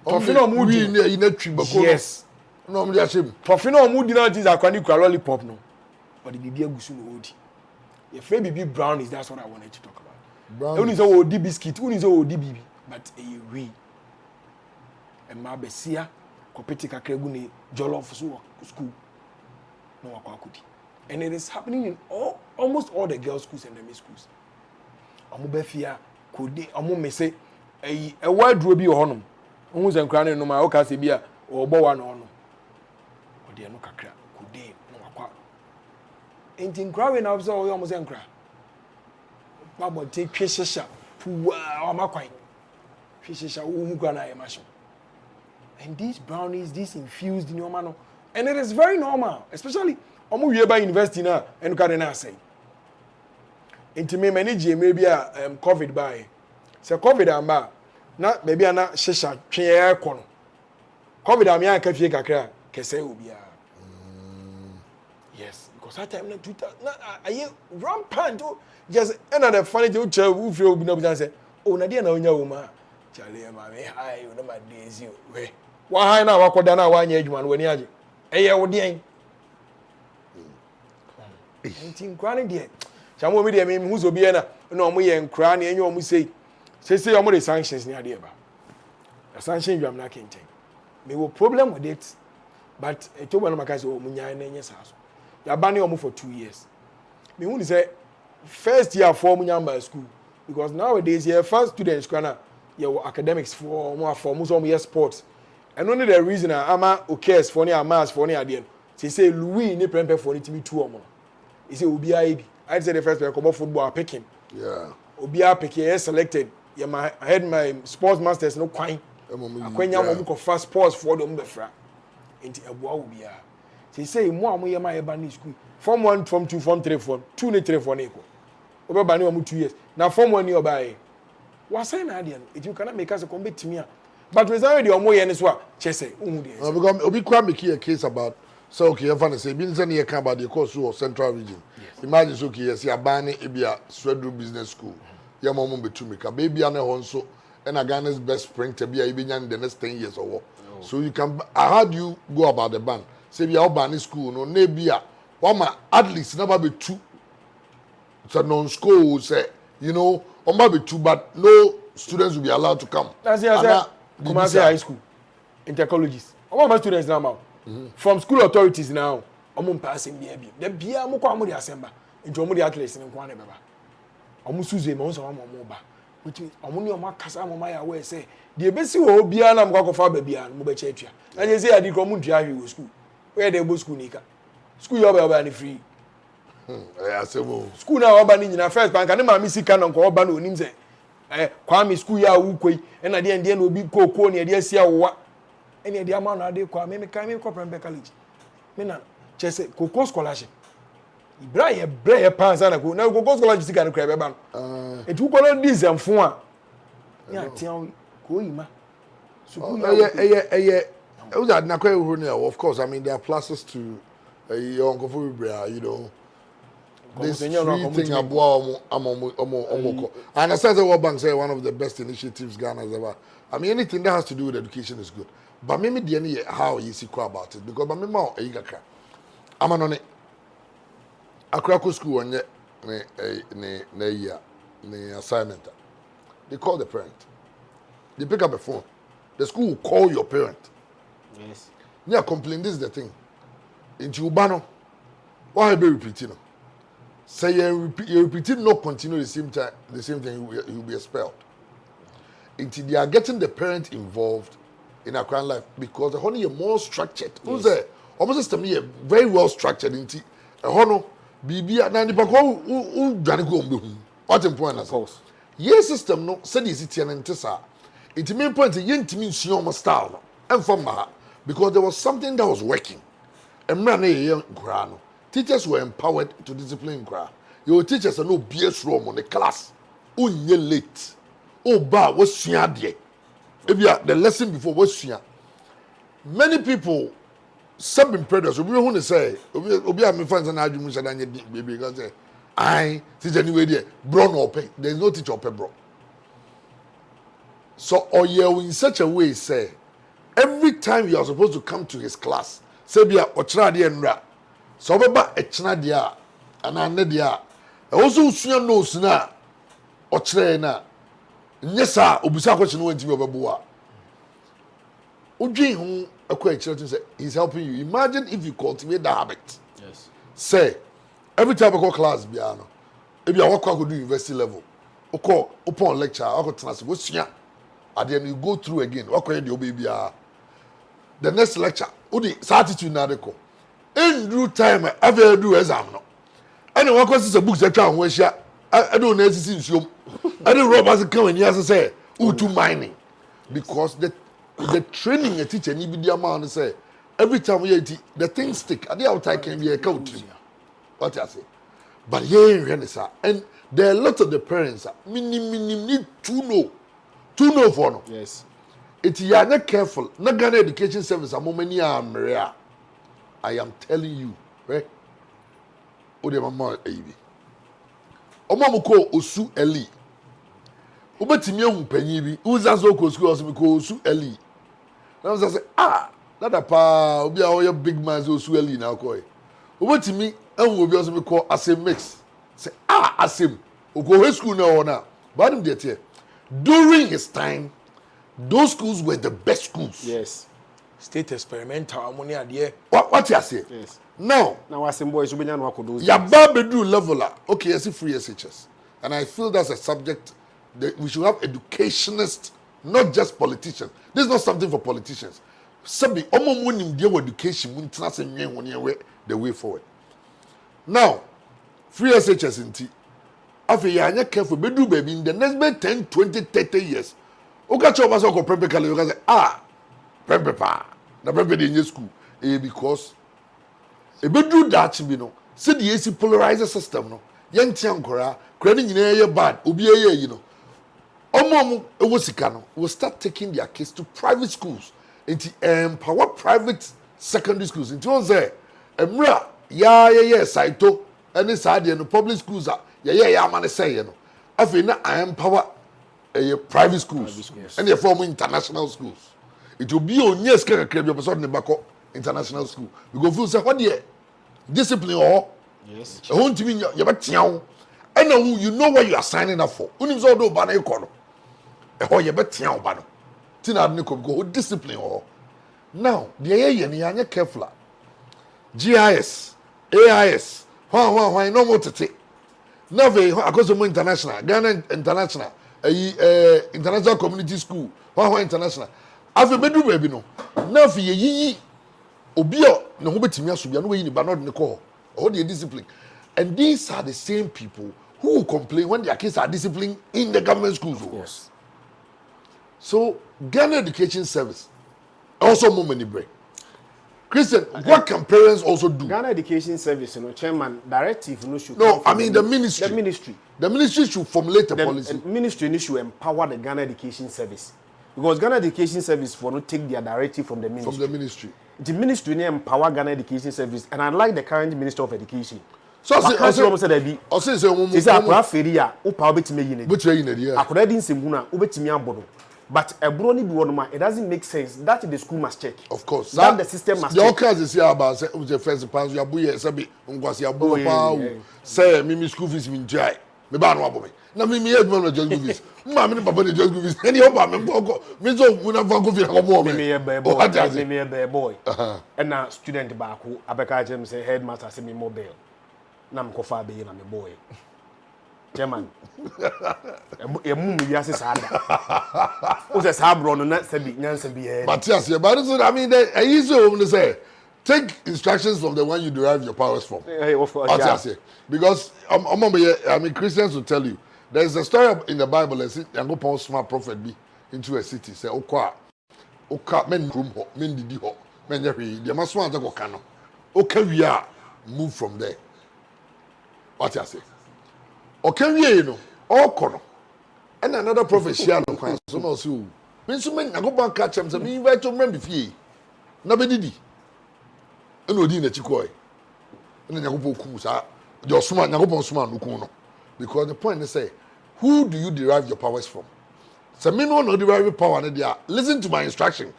tofino omo di ni na twi bako yes no omo di asem tofino omo di na things akwani kura lollipop no but the bibi agusu no odi your favorite bibi brownies that's what I wanted to talk about brownies uni so odi biscuit uni so odi bibi but we and my besia kopeti kakra gu ne jollof so school no akudi and it is happening in almost all the girls schools and the miss schools amu be fia kode amu me say e wadro bi honum ohun se nkra ne no ma o ka se bi a ogbo wa no no ode no kakra kode no akwa enti nkra we na obso o yo mo se nkra babo te twehyeha puwa o makwan twehyeha wo hu kwa na ye masho and these brownies this infused in your man and it is very normal especially omo wie ba university na enu ka de na say enti me manage maybe a covid by say covid amba na maybe ana shisha twe ekono covid am ya ka fie kakra kese obi a yes because that time na Twitter na aye rampant just another funny thing che who feel obi na obi say oh na dia na onya wo ma chale ma me hi no ma days you we wa hi na wakoda na wa anya adwuma no wani age eye wo den enti nkra ne de chamo mi de me hu zo bi na na omo ye nkra na enye omo sei omo de sanctions ni ade ba the sanction you am na kenten me wo problem with it but etobo na maka say omo nya na enye sa so ya ba ne omo for 2 years me hu ni say first year for omo nya ba school because nowadays your first students kana your academics for more for muso more sports and only the reason ama okes for near mass for near there say Louis ni prempe for ni timi two omo he say obi bi I say the first player come football picking yeah obi picking selected yeah my I had my sports masters no kwan akwanya mo ko fast sports for them be fra enti eboa obi say mo am ye ma ba ni school form 1 form 2 form 3 form 2 ni 3 for ni ko obi ba ni omo 2 years na form 1 ni oba wasa na ade no you cannot make us come betimi but we say the omo ye ni so a chese unhu de because obi kwa make a case about so okay you say bin say near can about the course of central region yes. Imagine so okay yes abane ebia Swedru business school ya mama betumi ka baby na ho nso na Ghana's best sprinter bia ebenya in the next 10 years or what. So you can how do you go about the ban say bia obani school no na bia wama at least never be two it's a non school say you know be two but no students will be allowed to come that's Kumasi high school intercolleges students now from school authorities now passing bia the bia mo kwa mo de asemba nti omo de athletes ni kwa na beba omo suze mo so omo ba which omo ni omo akasa mo ma ya we say de besi wo bia na mo kwa fa ba bia mo be che atua na je say adi ko mo ntua hwe wo school we dey go school ni ka school yo ba ni free asemo school na oba ni nyina first bank na ma mi sika na nko oba na onim say kwa mi school ya wu koi na de na obi kokoo na de asia wo ene de ama na de kwa me kan me ko prembe college me na chese kokoo scholarship Ibrahim panza na ko na kokoo scholarship sika na kra be ba no etu ko no dizemfo a ya tian ko yima school ya na kwa ehuru of course I mean there are pluses to young for you know this free thing about I understand that World Bank say one of the best initiatives Ghana has ever. I mean anything that has to do with education is good. But maybe the how you see about it because maybe more I'm on it. Akrako school on ne assignment. They call the parent. They pick up a phone. The school will call your parent. Yes. Yeah, complain. This is the thing. Into Ubano, why be repeating? Say you repeat, not continue the same time, the same thing. You will be expelled. they are getting the parent involved in a crime life because the honey is more structured. Who's there? Almost system here very well structured into a honor. Bibia na nipa ko u dwane ko mbehu. What important as course. Yes system no said is it an entesa. It main point yentimi nsuo style no. And from because there was something that was working. Emra na ye nkura no. Teachers were empowered to discipline nkura. Your teachers are no BS room on the class. Unye late. Oh ba was sua de. Ebia the lesson before was sua. Many people sub predators obi who say obi am fans na adwum sha danye baby because say I teacher anyway there bro no pay. There is no teacher pay bro. So or you in such a way say every time you are supposed to come to his class say bia ochra de nra so beba echna de a ana ne de a also usua no sina ochre na nyesa obusa kwachi no wantimi obebo a odwen hu akwa echira say he's helping you. Imagine if you cultivate that habit. Yes. Say every time I go class bia no e bia wakwa go do university level okọ upon lecture akọ tenase go sua and then you go through again wakwa de obi bia the next lecture odi attitude na de ko endru time ever do exam no and wakwa see books atwa ho ahia I don't know sisi nsuom I don't rob as come and you say utu mining because the training a teacher need be the amount say every time we the things stick at the outside can be a count. What I say, but here and there are a lot of the parents need to know for no. Yes, it's you are not careful. Not Ghana Education Service. I'm many I am telling you, right? O de mama ebi. Omo ko osu eli. Obetimi ehun panyin bi. Uzazo ko school osu ko osu eli. Na say that pa obi a oya big man osu eli na ko e. Obetimi ehun obi osu ko asem mix. Say asem. Ogo high school na ona. But him get here. During his time, those schools were the best schools. yes, State experimental ammonia there. What you say? yes. Now, Some boys will be no do. Yaba Bedu level, okay, I see free SHS. And I feel that's a subject that we should have educationists, not just politicians. This is not something for politicians. Sabi, omo munim deal with education, the way forward. Now, free SHS in T. After you are careful, Bedu baby, in the next 10, 20, 30 years, Okacho Masoko Prepekali, you can say, Prepepa, na Prepe in your school, because a bedroom that you know, see the AC polarizer system, no, young Tiankora, credit in a bad, Ubia, you know. Omo Owosikano will start taking their kids to private schools, into empower private secondary schools. Into one say, Emra, yeah, Saito, and this idea in the public schools are, man, say, you know. I feel now I empower private schools, and they form international schools. It will be on yes, can a person in Bako international school. We go feel say, what the discipline or Yes. I want to mean you're and now you know what you are signing up for. Unim so do bana ikono. Oh, you bet tian bana. Tina adne go discipline or. Now, the ye ni anya careful. GIS, AIS, why no more tete. Now ve akoso mo international, Ghana international, international community school, why international. Afi bedu baby no. Now fi yi obio no ho betimi asobia no we ni ba no de ko. All the discipline. And these are the same people who will complain when their kids are disciplined in the government schools. Yes. So, Ghana Education Service also more money break. Christian, what can parents also do? Ghana Education Service, chairman, directive no should. No, I mean the ministry. The ministry. The ministry should formulate a policy. The ministry should empower the Ghana Education Service. Because Ghana Education Service for not take their directive from the ministry. From the ministry. The ministry need empower Ghana Education Service, and unlike the current Minister of Education. So I say akura feria upa obetime yine. Akura di nsembuna obetime abodo. But a brony bi wonoma, it doesn't make sense that the school must check. Of course. That the system must check. The occurs is here about the first pass you abuye sabi ngwasi abuye pa say me school fees me jai. Me ba no abomi. Na me head man just give fees. Ma me papa dey just give fees. Any oba me go me so we na go fees ko mo me. Me a boy. And na student ba ko abeka jem say headmaster say me mobile. Na me ko fa be na me boy. chairman e mu mi wiase sada o se sabro no na sabi nyansa bi e Matthias, yeah, but I mean, I easy to say, take instructions from the one you derive your powers from. of course Matthias, yeah. Because I mean, Christians will tell you there is a story in the Bible that says, "I'm going to smart prophet be into a city." Say, "Okwa, men room ho, men didi ho, men yeri. They must want to go kano. Okay, we are move from there." What I say? Okay, we you know, all kono. And another prophet share no kwan so no so. Me so men go back catch am say me invite to men be fie. Na be didi. E no di na chikoy. E na go ku sa. The suma na go suma no ku no. Because the point is say, who do you derive your powers from? So me no derive power na dia. Listen to my instruction.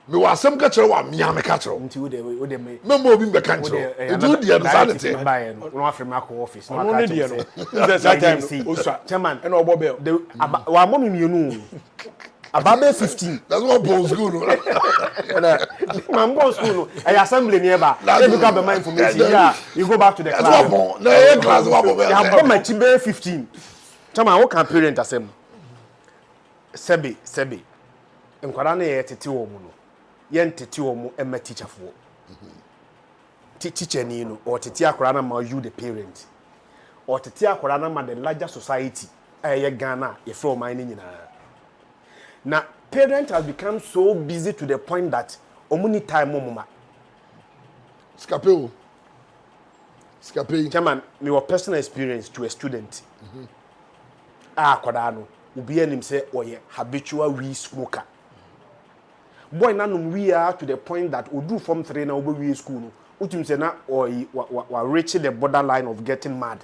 Me wa asem ka kire wa me am ka kire. nti wo de me Me mo bi be ka kire. It do the insanity. no afre ma ko office no no aka dey say no that time osua chairman and obo bell wa mom mienu ababe 15 That's what bones school no. man go school no ay assembly near ba if you got my information yeah you go back to the That's class what bon. Na e class what bo. ya go ma chibe 15 chairman wo can parent asem sebe nkwara na ye tete wo mu no ye ntete wo mu ema teacher fo teacher ni no or tete akwara na ma you the parent or tete akwara na ma the larger society ye Ghana ye from mine nyina na parent has become so busy to the point that omuni time mama Scapeo. chairman me your personal experience to a student akwara no obi anim say oye habitual weed smoker boy nanum we are to the point that odu form 3 na obi school no utim say na or wa reach the borderline of getting mad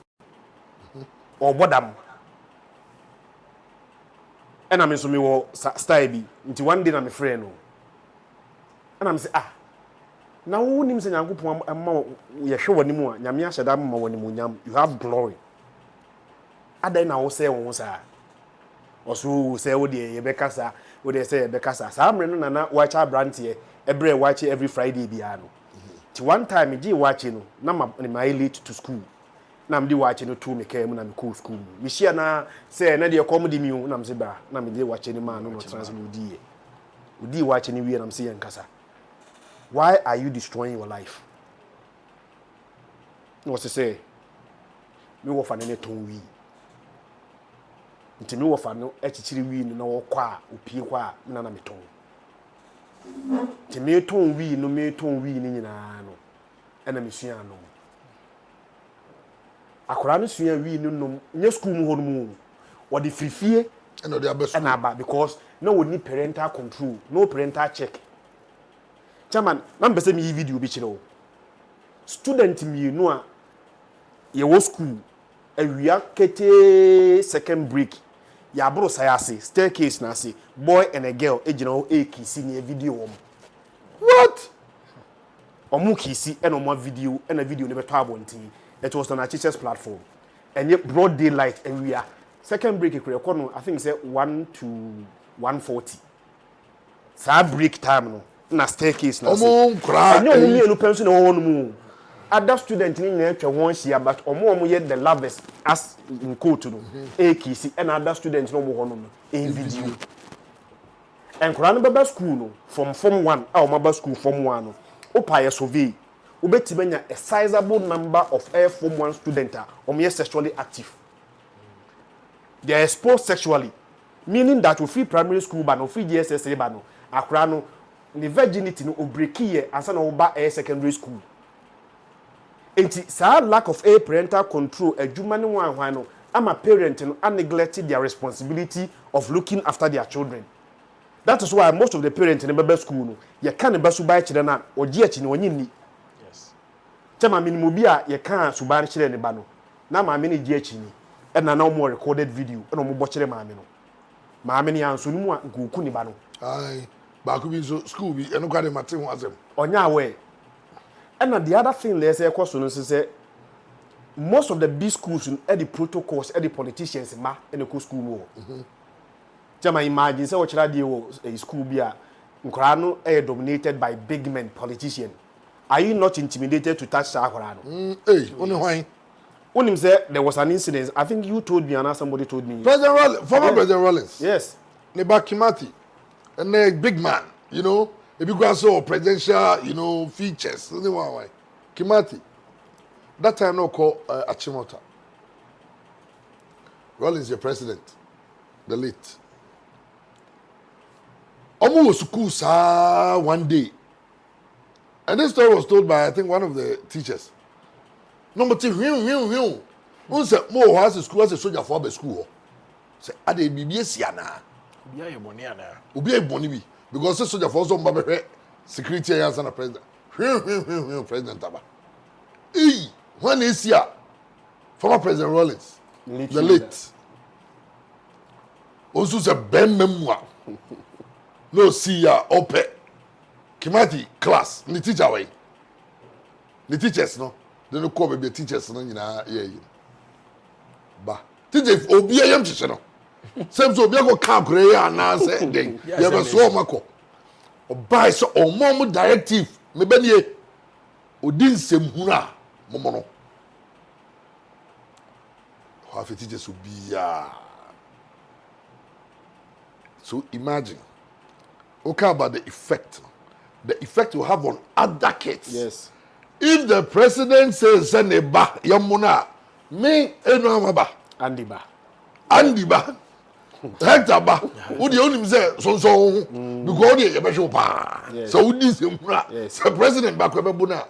or boredom and I'm so me wo style bi nti one day na me friend no and I'm say na wo nim say nyankopon amma ye hwe woni mu a nyame ahyeda amma woni mu nyam you have glory adai na wo say wo sa oso say wo de ye bekasa wo de say ye bekasa sa amre no na wacha brantie ebre wache every Friday bia no ti one time ji wache no na my late to school na mdi wache no to me kai mu na me call school me share na say na de come di mi na me say ba na me de wache ni ma no transfer udi wache ni wi na me say yankasa. Why are you destroying your life? What's to say? Me wo fa ne ton wi. Nti me wo fa no echichiri wi no na wo kwa opie kwa na me ton. Nti me ton wi no me ton wi ni nyina no. Ena me sua no. Akora no sua wi no no nye school mu ho no mu. Wo de frifie And they are best. and aba because no we need parental control, no parental check. Chairman, na mbese mi video bi kire o. Student mi no a ye wo school awia kete second break ya bro sayase staircase na say boy and a girl ejina o ekisi ni video wo. What? Omu kisi and omu video and a video ne beto abontin. It was on a teacher's platform. And yet broad daylight and we are second break I think say 1 to 1:40. Sa break time no. Na staircase na say Cry. no me no person no one mu other student ni na atwa won hia but omo ye the lovers as in quote no ekisi and other student no mo hono no in video and kora no baba school no from form 1 a o maba school form 1 no opa ye survey obeti manya a sizable number of form 1 student omo ye sexually active, they are exposed sexually, meaning that we free primary school ba no free GSS ba no akora no the virginity no obreki ye ansa na oba secondary school. Enti sa lack of parental control adwuma ne wan no ama parent no neglected their responsibility of looking after their children. That is why most of the parents in the baby school no ye kan ba suba kire na oji achi ne onyi ni. Yes. Chama minimum bi a ye kan suba kire ne ba no na ma me ne ji achi ni e na mo recorded video e no mo bo kire ma me no. Ma me ne anso ni mu a nkoku ni ba no. Aye. Back in school, be and got him at him was him. Onya way. And the other thing they say question is say most of the big schools and the protocols and the politicians ma in the school more. Jama imagine say what a school be a nkrano dominated by big men politicians. Are you not intimidated to touch Sakurano? Hey, only why? When him said there was an incident, I think you told me and somebody told me. President Rollins, former President Rollins. Yes. Neba Kimati, and a big man, you know, if you go so presidential, you know, features. Kimati, that time no call Achimota. Rollins, your president, the late. Almost school, sir, one day. And this story was told by, I think, one of the teachers. No, but who said, more has a school as a soldier for the school. Say, are they BBS? Ubi a bonibi because the soldier for some baby security as a president. President Taba. Hey, when is here? Former President Rollins, the late. Also, a Ben memoir. No, see ya, ope. Kimati class, the teacher way. The teachers, no, they don't call the teachers, no, you know, yeah. Ba, teacher, Obi, I am teacher, no. Same so, be a go camp, and now say, you have a sword, Marco. Or buy so, or more directive, maybe, Odin Semhuna, Momono. Half a teachers will be, so imagine. Okay, about the effect will have on other kids. Yes. If the president says send a ba yamuna, me enuamaba. Andy ba. Hector ba. Who the only say so because the yabesho pa. So who this the president back buna.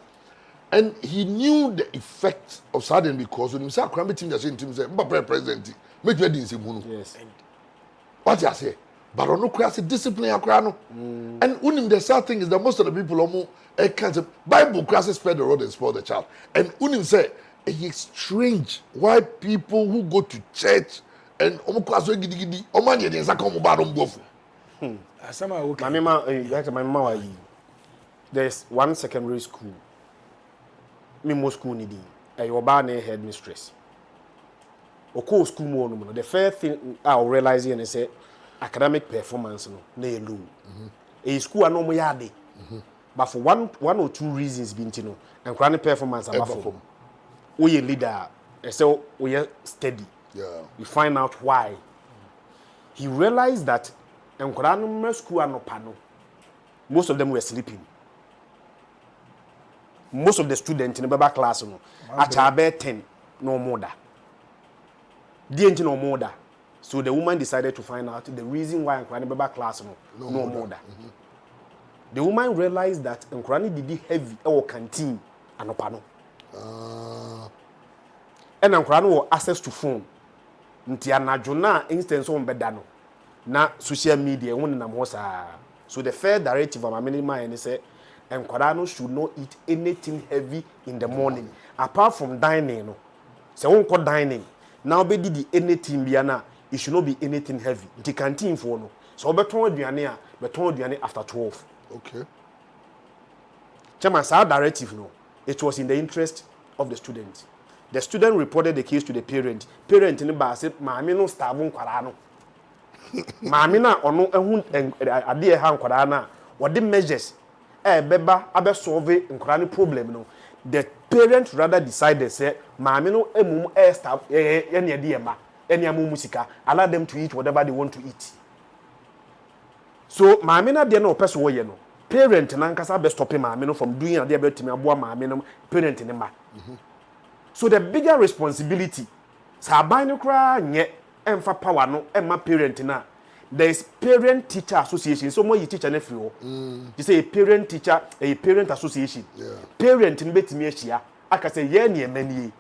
And he knew the effect of sudden because when he said crime team that him say, "Mba president, make me din simunu." Yes. What you say? But on no class discipline akrano. And unim the sad thing is that most of the people can't Bible classes spread the road and spoil the child. And unim say it's strange why people who go to church and gidi omanye den saka omo bofu. Asama okay. My mama there's one secondary school. Me mo school ni din. Oba na headmistress. Oko school mo no the first thing I realize and say academic performance no na low. A school no mo yade. But for one or two reasons binti no and chronic performance above. We a leader, so we are steady. Yeah. You find out why. He realized that and school no pano. Most of them were sleeping. Most of the students in the Baba class no at about 10 no more da. No more da. So the woman decided to find out the reason why Nkrani Baba class no more da. The woman realized that Nkrani did heavy or canteen anopano. And Nkrani was access to phone. Nti anadjona instance on bedano. Na social media one na mosa. So the fair directive of my minimum and say Nkrani should not eat anything heavy in the morning apart from dining no. Say won ko dining. Now be did anything biana it should not be anything heavy. Nti canteen for no. So beton aduane after 12. Okay. Chairman, our directive no. It was in the interest of the student. The student reported the case to the parent. Parent in the bar said, "Mami no starve kwara no. Mami na ono ehun ade e ha kwara na. What the measures beba abe solve nkwara problem no. The parent rather decided say, "Mami no emum starve ye ne ade e ma. Ene amu sika. Allow them to eat whatever they want to eat." So mami na de no person wo ye no. Parent na nkasa be stop mami no from doing ade about me aboa mami no parent ni ma. So the bigger responsibility sa ban no kra nye emfa power no emma parent na there is parent teacher association so mo yi teacher na free ho you say a parent teacher a parent association parent ni betimi ahia aka say ye ne emani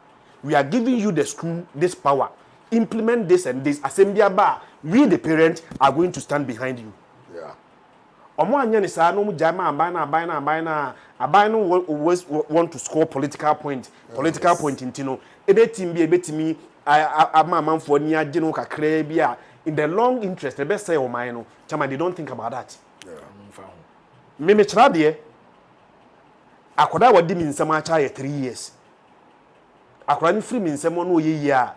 we are giving you the school this power implement this and this assembly aba we the parent are going to stand behind you. Omo anya ni sa no mu jama aban no always want to score political point intino ebetim bi ebetimi amamanfo ni age no kakra bi in the long interest the best say o man no chama they don't think about that. Me chira de akoda wadi mi nsam acha ye 3 years akoda ni free mi nsam no ye yi a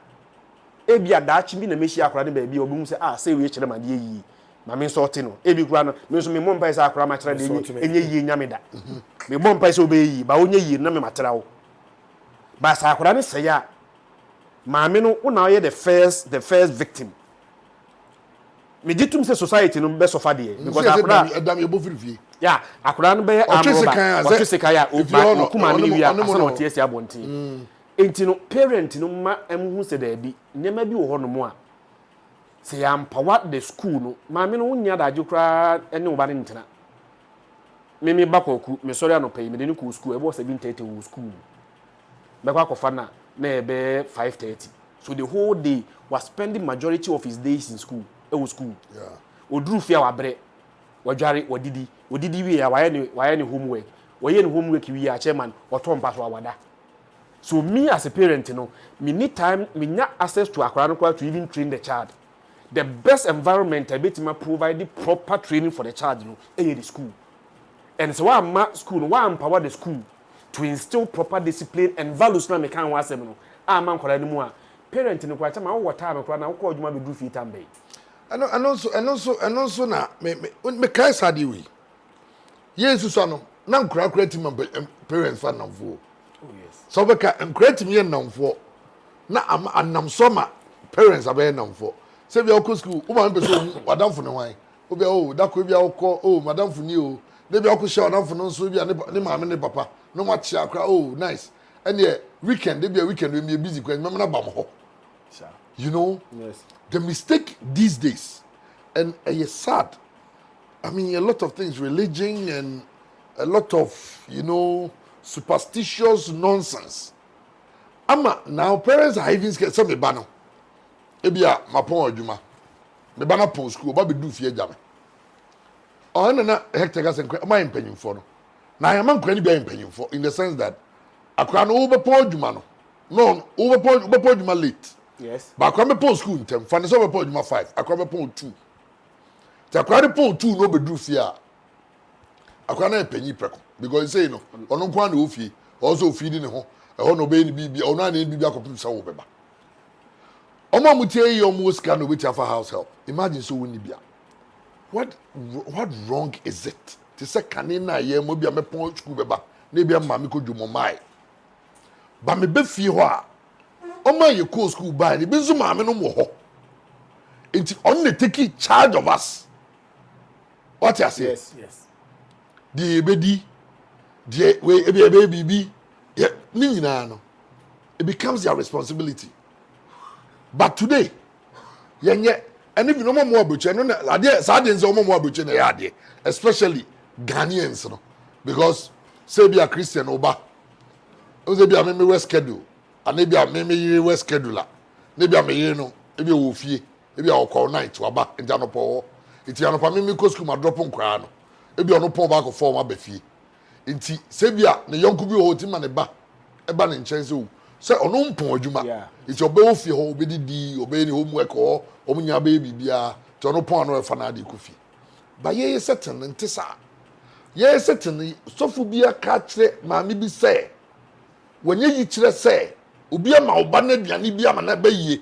ebia daachi bi na meshi akoda ni ba bi obum say say we chire ma de yi mami sorti no ebi kura no me so me mompa isa akura ma kira de enye yi nyame da me mompa isa obeyi ba onye yi na me matera wo ba sa akura ne se ya maame no una ye the first victim me gitum say society no be suffer there because akura adam ye bofirifie yeah akura no be amroba otwese ya o kuma me wi asa na otiesi abonten enti no parent no ma emhu se da bi nyema bi wo ho no mo a se ya empower the school no maame no nya da agukura ene wo ba ne ntena me bakoku me sorry anopai me de ni ku school e bo 7:30 wo school be kwa kofa na ebe 5:30 so the whole day was spending majority of his days in school school yeah oduru fia wa bre wadware odidi wi ya waye ne homework waye ne homework wi ya chairman otom pass wa wada so me as a parent no me need time me nya access to akwara no to even train the child the best environment I bet me provide the proper training for the child no the school and so why am school no why empower the school to instill proper discipline and values na me kan wa asem no man kwara ni mu a parent no kwa chama wo time kwara na wo ko adwuma be do fit am be and also na me kai sadi we yesu so no na nkura team parents fa namfo oh yes so be ka nkura team ye namfo na anam so ma parents abaye namfo se bia ko school wo ma be so wadamfo ne wan wo bia oh da ko bia wo ko oh madamfo ni o de bia ko share wadamfo no so bia ne maame ne papa no ma chia akra oh nice and yeah weekend de bia weekend we me busy kwa me na ba mo ho you know yes the mistake these days, and it's sad. I mean, a lot of things, religion and a lot of, superstitious nonsense. Now parents are even scared. Some me bano. Ebia mapon adwuma. Me bana pon school, ba be do fie jame. O na hector gas and my opinion for no. Na ya man kwani be opinion for in the sense that akwa no be pon adwuma no. No, over pon adwuma late. Yes. But I come pon school ntem. Fani so be pon adwuma 5. I come pon 2. Ta kwa pon 2 no be do fie a. Akwa na penyi preko because say no ono kwa na ofie also ofie ni ho. E no be ni bibia ono na bibia akopim sa wo beba. Omo mutie yi omo scan no beti afa house help. Imagine so woni bia. What wrong is it? To say kanina ye mo bia me pon school beba. Na bia ma me ko dwomo mai. Ba me be fie ho a omo ye ko school ba ni bi zo ma me no mo ho. Enti on ne take charge of us. What you say? Yes, yes. The ebedi the we ebi yeah ni nyina no it becomes their responsibility. But today yenye and if no more abuche no na ade sad nse more abuche na ya ade especially Ghanaians no because say be a Christian oba o say be a me west schedule and be a me west schedule na be a me no e be wo fie e be a call night waba nja no po iti anopa me ko school ma drop nkwa no e be ono pon back form abafie nti se bia ne yonku bi ho ti ma ne ba e ba ne nchen se o se ono mpon adwuma iti obe wo fie ho obe didi obe ni homework ho omunya be bibia ti ono pon no e fa na ade ku fie ba ye setting ntisa ye setting sofu bia ka kire ma me bi se wonye yi kire se obi ama oba na aduane bi ama na ba yie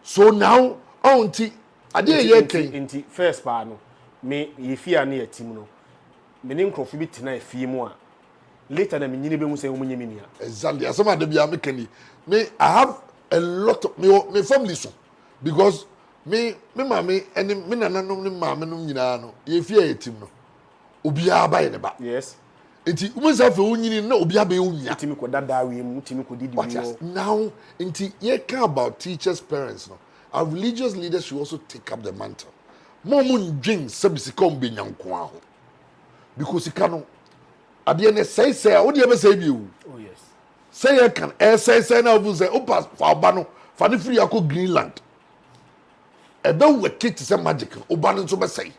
so now onti ade ye ken inti first pa no me yefia na yatim no me ne nkrofo bi tena afie mu a later na me nyine be hu se wo munye me nia exactly asama de bia me kani me I have a lot of me family so because me mama and me nana no me mama no nyina no yefia yatim no obi aba ye ne ba yes enti umunsa fe wonyini na obi aba ye wonya itimi ko dada wi mu itimi ko didi wi now enti ye care about teachers parents no our religious leaders should also take up the mantle momun dwen sabisika ombe nyanko aho because ikano ade ne say wo de be say bi wu oh yes say you can say na ovu say opa fa oba no fa ne free akọ Greenland ebe work say magic oba no so be say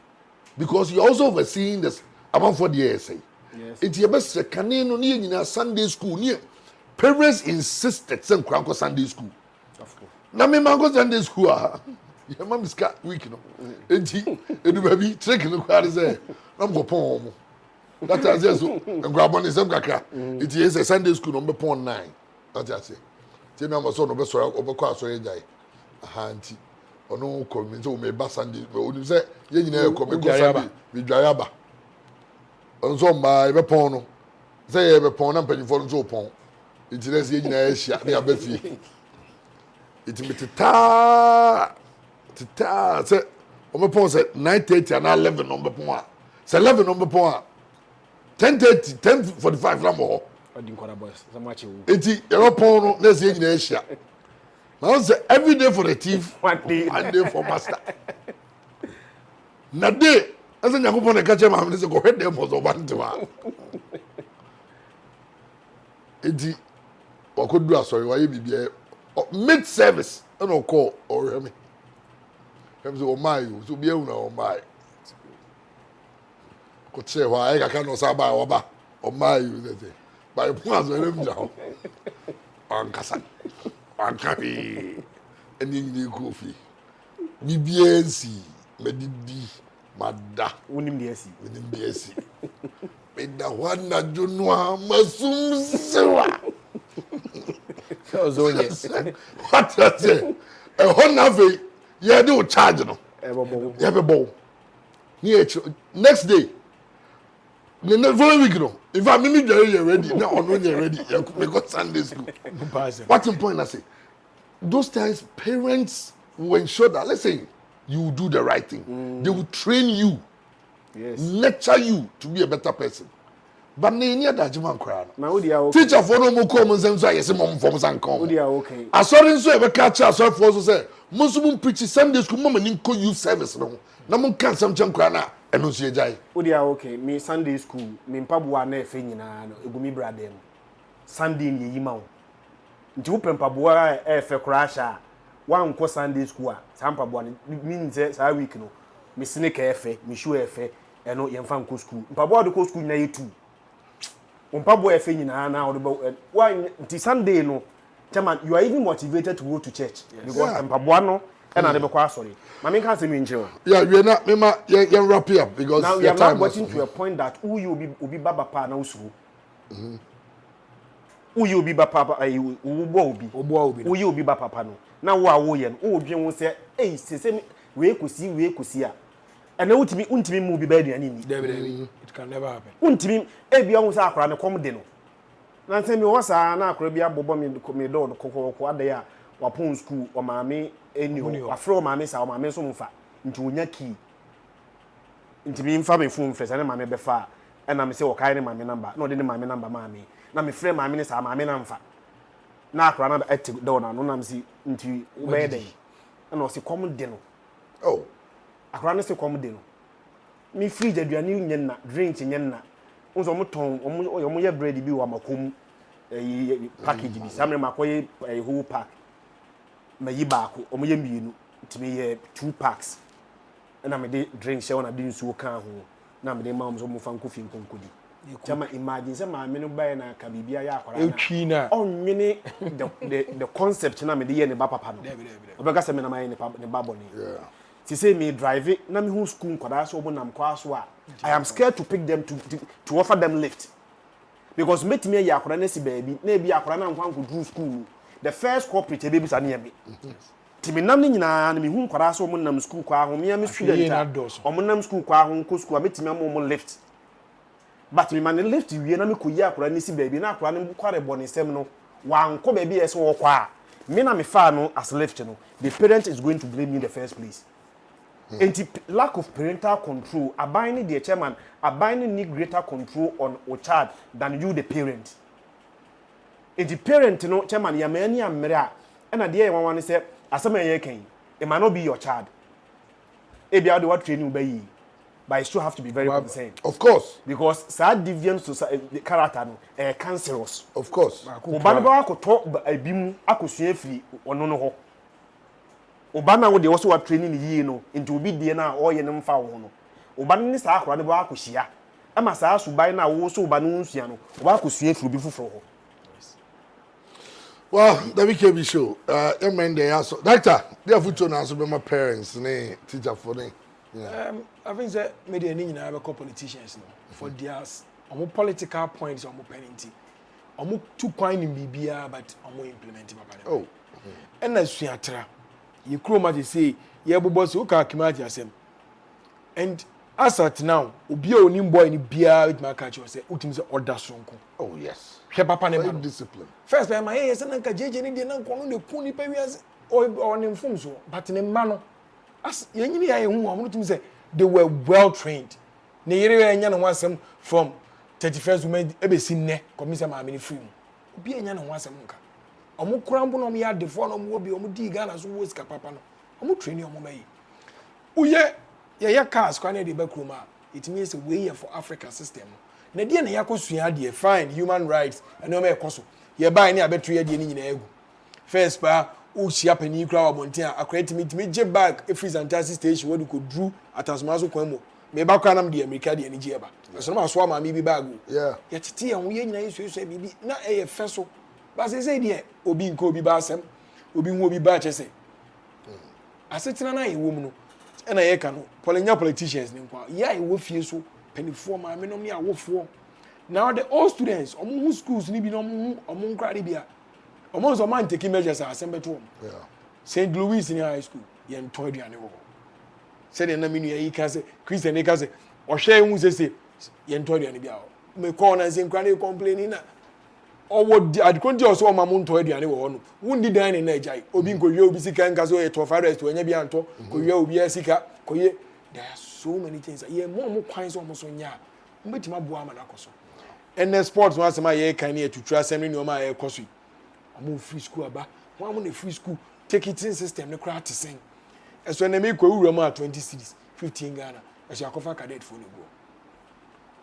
because you also overseeing this among for the say yes it ye be say kanin no ne nyina Sunday school ne parents insisted say nkranko Sunday school of course na me mango Sunday school ah ya mam ska week no enti edu baby trick no kware say na go pon mo that is so ngwa ne sem kakra enti yes Sunday school no be pon 9 that is say ti na mo so no be so obekọ aso ye jai aha enti ono ko mi so me ba Sunday oni say ye nyina ye ko me ko Sunday me dware aba on so ma e be pon no say ye be pon na mpanifo no so pon It's less in Asia, they are beefy. It's me to ta, say, on my phone said 9:30 and 11 number point. It's 11 number point. 10:30, 10:45 number. I didn't call a boss. So much you. It's your phone, let's say in Asia. Now, say every day for the thief, one day for master. Na day, as a young woman, I catch him, I'm going to go ahead there for the one to one. It's what could do, sorry, why you be mid service, I don't call or me. I'm so my, so be able to buy. Could say why I can't say about or my you, by points of them down. On Cassan, on Cappy, and in coffee. BBNC, Medidi, Mada, Unim DSC. within BSC. Made the one that you know, Masum Sewa. What I say? A whole nave, yeah, do charge no. You have a bow. Next day, the following week, no. If I'm ready, no, or when you're ready, you got Sunday school. What's the point? I say, those times, parents will ensure that, let's say, you will do the right thing. They will train you, lecture you to be a better person. But near that man cry. Teacher for no more common sense, I say, mom from Sankom. Okay. I saw him so ever catch us, so for say, Muslim preach Sunday school, mom and inco youth service. No, no can some junkrana and no see a jay. Okay, me Sunday school, me Pabua ne fenina, Gumi Bradem. Sunday in Yimau. Jupen Pabua, fe crasher. One co Sunday school, Sampa Buan means a week no. Me snake efe, me shoe efe, and no young fan school. Pabua the co school na too. Pabua efe now about why Sunday no. Chairman, you are even motivated to go to church because Pabua no. And I never quite sorry. My main can't say me enjoy. Yeah, we are not, Mima, you're wrap up because now we are not getting to a point that who you will be Baba Pa now so. Who you be Baba, who you be Baba no. Now who are we and who will say, hey, say, we could see. And now to me, move be better than any. It can never happen. Untimi, beyond Sakra and a commodino. Nancy, me was a na Caribbean Bobom me door, the cocoa, there, Wapon school, or mammy, any or throw mammy, or mammy so far into Yaki. Into me family phone first, and mammy before, and I'm say, okay, my number, not in my number, mammy. Now, me friend, my minister, my number. Now, another at door, no, I'm see into wedding. And also common dinner. Oh, I can't say common dinner. Me free the drink drinks in Yenna. Also, Moton, or more bread be or Macum package. Some of my a whole pack. My yibako, or my to me 2 packs. And I'm a day drink show and I didn't so can who. Now, my mom's almost fan coffee in Concudi. Jama imagine some I mean by na kabibia ya kwara. On mini the concept na me dey ne ba papa no. Obega se me na mai ne baboni. Yeah. Ti say me drive it na me hu school kwara so obunam kwa so a I am scared to pick them to offer them lift. Because met me ya kwara na si baby na bi akwara na nkwan ko do school. The first corporate e be sa na me. Ti me nam ni nyina na me hu kwara so obunam school kwa ho me student. Omunam school kwa ho ko school metimi am lift. But me man lift we na me koyi akora ni si baby na akora ne kware boni sem no wanko baby yes wo kwa me na me fa no as lift no the parent is going to blame you in the first place. And the lack of parental control abiding the chairman abiding need greater control on a child than you the parent. And the parent no chairman ya many amra and a dear one say asema ye kan it might not be your child. E bia do what training be but you still have to be very concerned. Of course. Because sad deviant society character no cancerous. Of course. Oba ba ko to abimu akosua firi ono no ho. Oba na wo de wo so wa training yi no into obi de na o ye ne mfa wo no. Oba ne sa akora ne ba akosia. E ma sa suban na wo so oba no nsua no. Oba akosua firi bi foforo ho. Well, that we can be sure. Young men they also. Doctor, they have put on also be my parents, ne teacher for them. Yeah. I think that media need to have a couple politicians now for their political points or penalty. Or 2 points in BBR, but I'm implementing. Oh, and as we are you chroma say, yeah, boss, who can't imagine. And as at now, Ubio Nimboy in beer with my catcher say, Utim's order sonko. Oh, yes. hwe papa ne ma Very discipline. first by my yes na nka jeje ne de na nkono ne ku ni pa wiase o ne mfom so but ne ma no as yenyini ya hu amu tum say they were well trained ne yere enya ne wasem from 31st women ebesi nne komisa ma me free mu obi enya ne wasem nka omo kurambo no ya defo no mo obi omo di Ghana so wo sika papa no omo train omo mayi uye ya cars kwa na de bakroma it means we here for Africa system na de na yakosua de fine human rights and o me ekoso ye buy ni abeto ye de ni nyina egu first pa o hia pani kura wa bonten akwati me je back every fantasy station where you could drew atasmazo kwamo me ba kwa nam de America de ni je ba so na so ma mi bi bag Yeah. ya tete ya wo ye nyina yesu bibi na e feso ba se de obi nko obi ba asem obi hu obi ba chese asetina na ye wo mu no na ye ka no polenya politicians ni kwa ya e wo fie so penifo ma me no me awofo now the all students omo schools ni bi no omo nkra de bia omo so man take measures asem beto Yeah. St. Louis in high school ye nto aduane wo said na menu ye ka se Christian ka se o hwe hu se ye nto aduane bia me call na se nkra na complaining na owo adkonti oso ma mo nto aduane wo no wundi dan ne na ajai obi nkowie obi sika nka so ye to forest wo nya bia nto kowie obi asika koye there are so many things ye mo kwan so mo so nya mbetima bo ama na koso and sports one asema ye kan ye tutu assembly no ma ye koso am free school aba one am na free school ticketing system ne craft sen eso na me ko wura ma 20 cities 15 Ghana e sha kofa cadet for ne go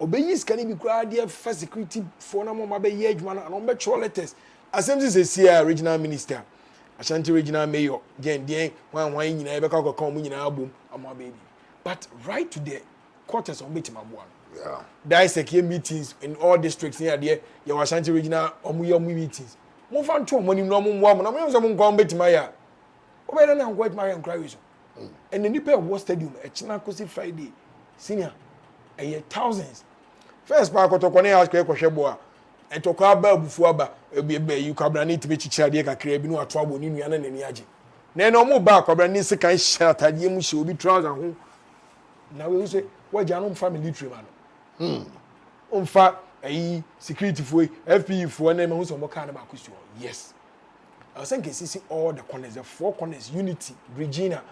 obeyi skani bi kra de for security for na mo ma be ye adwuma na no be cho letters assembly say cia regional minister Ashanti regional mayor gen wan nyina e be ka ko mu nyina abom ama baby but right to the quarters on betima boa Yeah. dissect meetings in all districts here there your Ashanti regional omu meetings mo fa nto mo ni no mo mo na mo so mo nko betima ya obere na nko betima ya nkra wi so and the nipa of stadium e china kosi Friday senior thousands first pa kotoko ne house ko hwebo a etoko aba abufu aba ebe you kabra ni tibe chichira de kakra bi no ato abo ni nua na nani age na no mo ba kabra ni se kan hyatade mu hye obi trouser ho na we say waja no family military man umfa security for FPE for na ma so mo ka na ba kusu yes I think you see all the corners the four corners unity Regina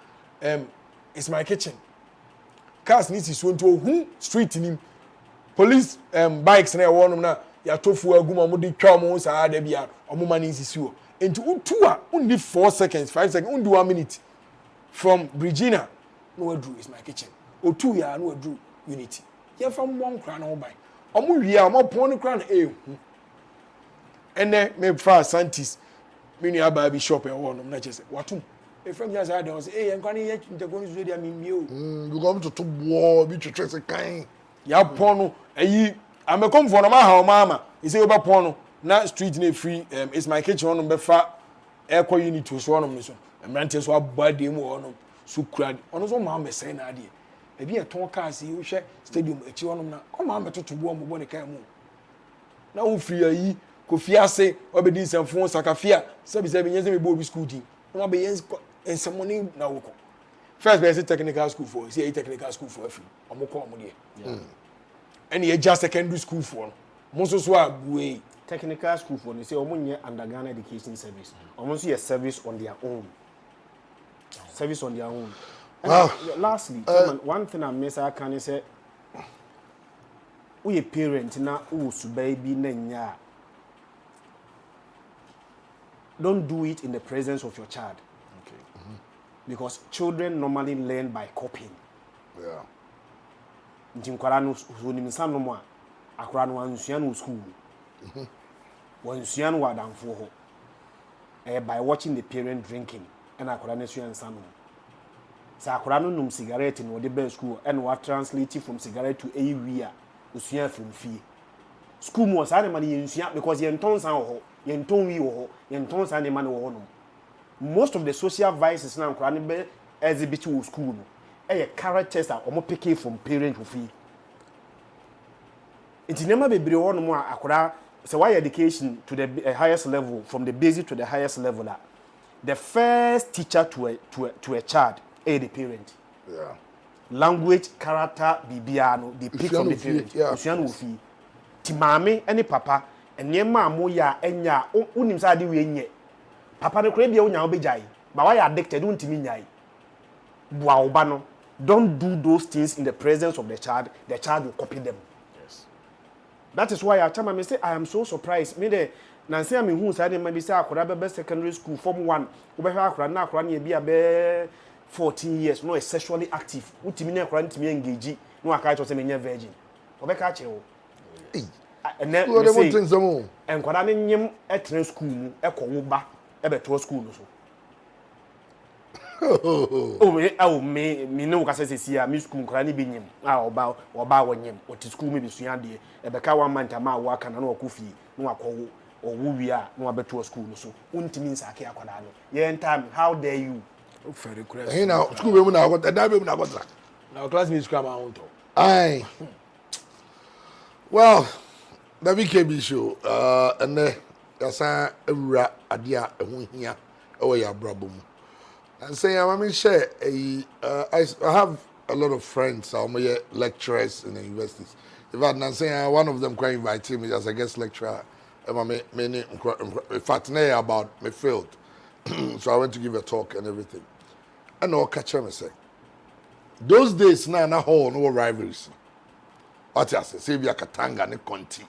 is my kitchen cars need to so into who street ni police bikes na e wono na ya tofu aguma mo de twa mo sa da bia omo mani nsisi wo enti utu a only 4 seconds 5 seconds undi 1 minute from Regina no wadu is my kitchen otu ya no wadu unity ye fam mo nkra na obai omo wi a mo pon nkra na ene me fa santis me nu aba bi shop e wono na chese watum e from just had was nkra ni ye ntago nzu dia mi mi o You come to war, be to trace a kind. ya pono ayi amekom for no ma ha o mama ise oba pono na street na free is my kitchen on be fa ekwa unit so on no so emrante so abade mu on so kura on so ma me say na ade e bi e ton cars yi wo hwe stadium echi on na o ma me totobo o mo ne kan mu na wo free ayi ko fiase obedi nsamfo sakafia sabi nyense me bo obi school din no ma be ensamoni na wo ko first be technical school for say technical school for afi omo ko omo de and you just secondary school for mo so so abuwe technical school for they say omunye underground education service almost your service on their own service on their own. Wow. Lastly, one thing I miss I can say we a parent na who baby nenya don't do it in the presence of your child. okay Because children normally learn by copying. Yeah. Ntinkwara no so ni misa no mo a akwara no ansua no school. Wansua no wadamfo ho. By watching the parent drinking and akwara no sua nsa no. Sa akwara no num cigarette no de be school and what translate from cigarette to awi a usua from fie. School mo sa de man yensua because yenton san ho, yenton wi ho, yenton san de man ho no. Most of the social vices na akwara no be exhibit wo school no. Characters that omo pick from parent who fee. It's never be bebre no more akura say why education to the highest level from the basic to the highest level that the first teacher to a child the parent. Yeah. Language, character, bibiano, they pick from the parent. Yeah. Usuan wo fee. Ti mame any papa nneɛma a moyɛ a ɛnya wonim sɛ ade wie nyɛ papa no kora bia wonya wobɛgyae ba wayɛ addicted wontimi nyae boa wo ba no don't do those things in the presence of the child will copy them. Yes. That is why I tell me say I am so surprised me de nansi am hu say dem be say akora be secondary school form 1 wo be hwa akora na akora na bia be 14 years no is sexually active utimi na akora ntimi engage no aka cho say me virgin obeka che wo na me say enkwada ne nyem etre school mu ekowo ba ebeto school no so me no ka say sia me school nkora ne bi nyem oba wo nyem o ti school me bi sua de ebeka 1 month ama wo aka na no akofi no akowo owo wi a no abeto school no so untimi nsake akwada no ye time how dare you very correct hey now school be mu na agota da be mu na agota now classmates come out to aye well the BKB show and yasa ewura ade a ehu hia ewo ya brabo mu and say I'm share I have a lot of friends I'm lecturers in the universities in fact I'm saying one of them quite invited me as a guest lecturer in fact about my field so I went to give a talk and everything and I'll catch him and say those days now na hall no rivalries what I say via Katanga ne Conti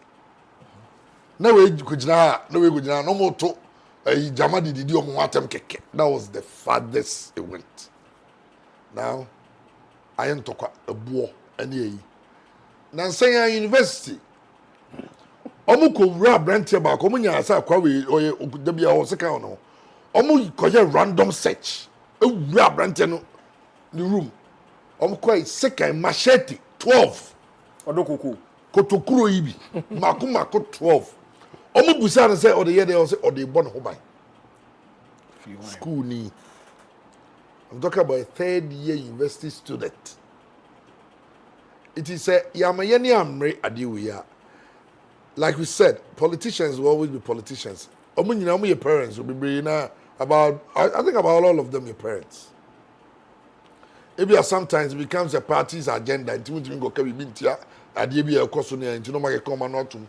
no way kujina no more to Jama did omo watem keke that was the farthest it went now I am to a boy and na say university omo ko wura branch ba ko munya asa kwa we da bia o seka no omo ko ye random search e wura branch no the room omo ko seka machete 12 odokoko kotokuro ibi mako 12 omo busa na say o de ye dey o say o de born ho ban school ni I'm talking about a third year university student it is a yamayeni amre adiwe like we said politicians will always be politicians omo nyina omo your parents will be bring na about I think about all of them your parents maybe sometimes it becomes a party's agenda until we go can be ntia ade bi e koso na until no make come na otum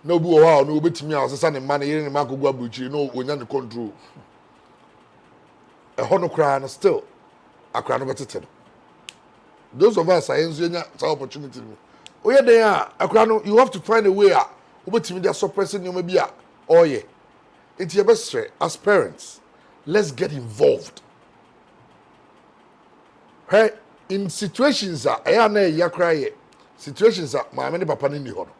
na obi wo ha no obetimi a osesa ne man yire ne makogu abuchi no onya ne control a hono cry and still akra no betete those of us are enzunya some opportunity oye den a akra no you have to find a way a obetimi dey suppressing you maybe a oye it's your best as parents let's get involved hey in situations a na yakra ye situations a maame ne papa ne ni ho no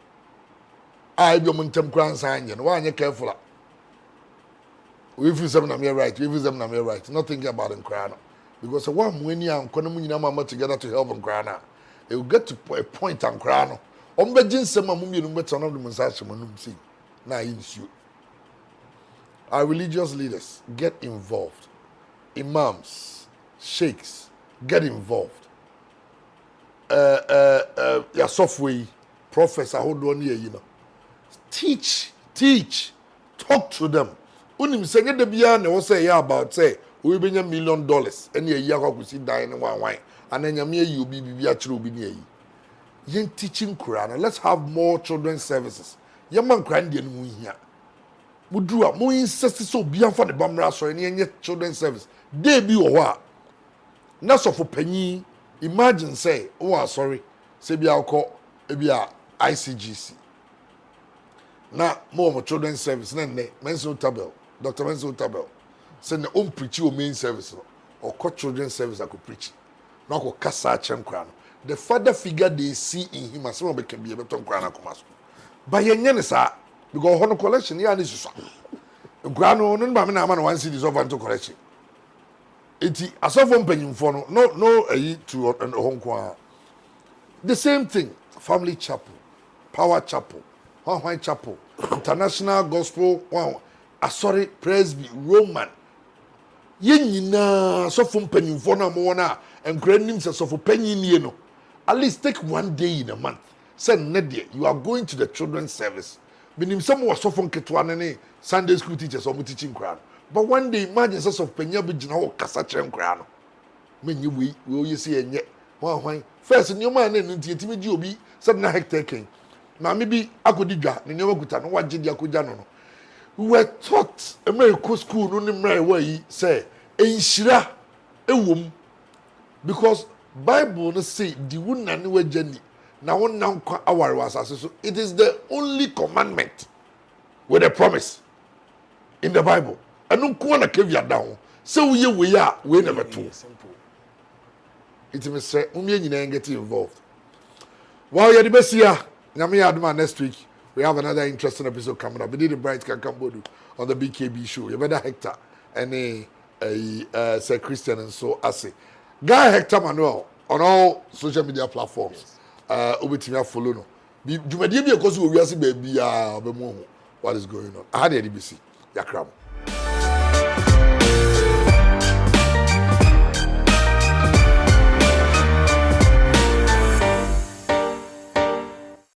I be omuntem kran san ye no wa anye careful we feel them na me right we feel them na me right not thinking about them crying because one when you and kono munyina mama together to help them crying it will get to a point and crying on be jinsem amumi no better no dem say manum see na issue our religious leaders get involved imams sheikhs get involved your software professor hold on here you know teach talk to them unim senye de bia na wo say ya about say we benya $1 million ene yi akwakusi dan ne wan ananya me yi obi bibia kire obi ne yi yen teaching Quran let's have more children's services yemman Quran de no mu hia mudru a mo insist so obi anfa ne bamra so ne yenye children's service dey bi wo ho a na so for panyi imagine say oh sorry say bia akọ e bia ICGC na more children's service na ne menso tabel Dr. Menzo Tabel said the own preach your main service or co children's service I could preach. Now go kasa chem crown. The father figure they see in him as someone can be able to crown komaso. But yenye sa because hono collection ya ni so. Grano no ba me na man one city over to collection. Eti asofo mpanyimfo no to honko. The same thing family chapel, power chapel, White chapel, international gospel sorry presby Roman yen nyina sofo mpanyimfo na mo na enkra nim se sofo panyini no at least take one day in a month say ne you are going to the children's service binim some was sofo nketwa ne Sunday school teachers or teaching Quran but one day imagine say sofo panya bi gina ho kasa kyerem Quran no menyi we you see enye hwan first nyoma na ntimi gi obi say na hectare ken maame bi akodi dwa ne nneɛma kuta no wagye di akogya no. We were taught American school no ne mmerɛ ɛwɔ yi sɛ enhyira ewom because Bible no say di wuna ne wagya ni na wona nkwa aware wɔ asase so. It is the only commandment with a promise in the Bible. Ɛno nko na kevia down. Sɛ woyɛ wei a wei na bɛto. It means say umye nyina get involved. While you're the best here, next week we have another interesting episode coming up. We did the Bright Kankambodu on the BKB show. You better Hector and Sir Christian and so I say. Guy Hector Manuel on all social media platforms. Obetimia follow no. Jumadi bi because we are baby what is going on. I had the BBC. Yakram.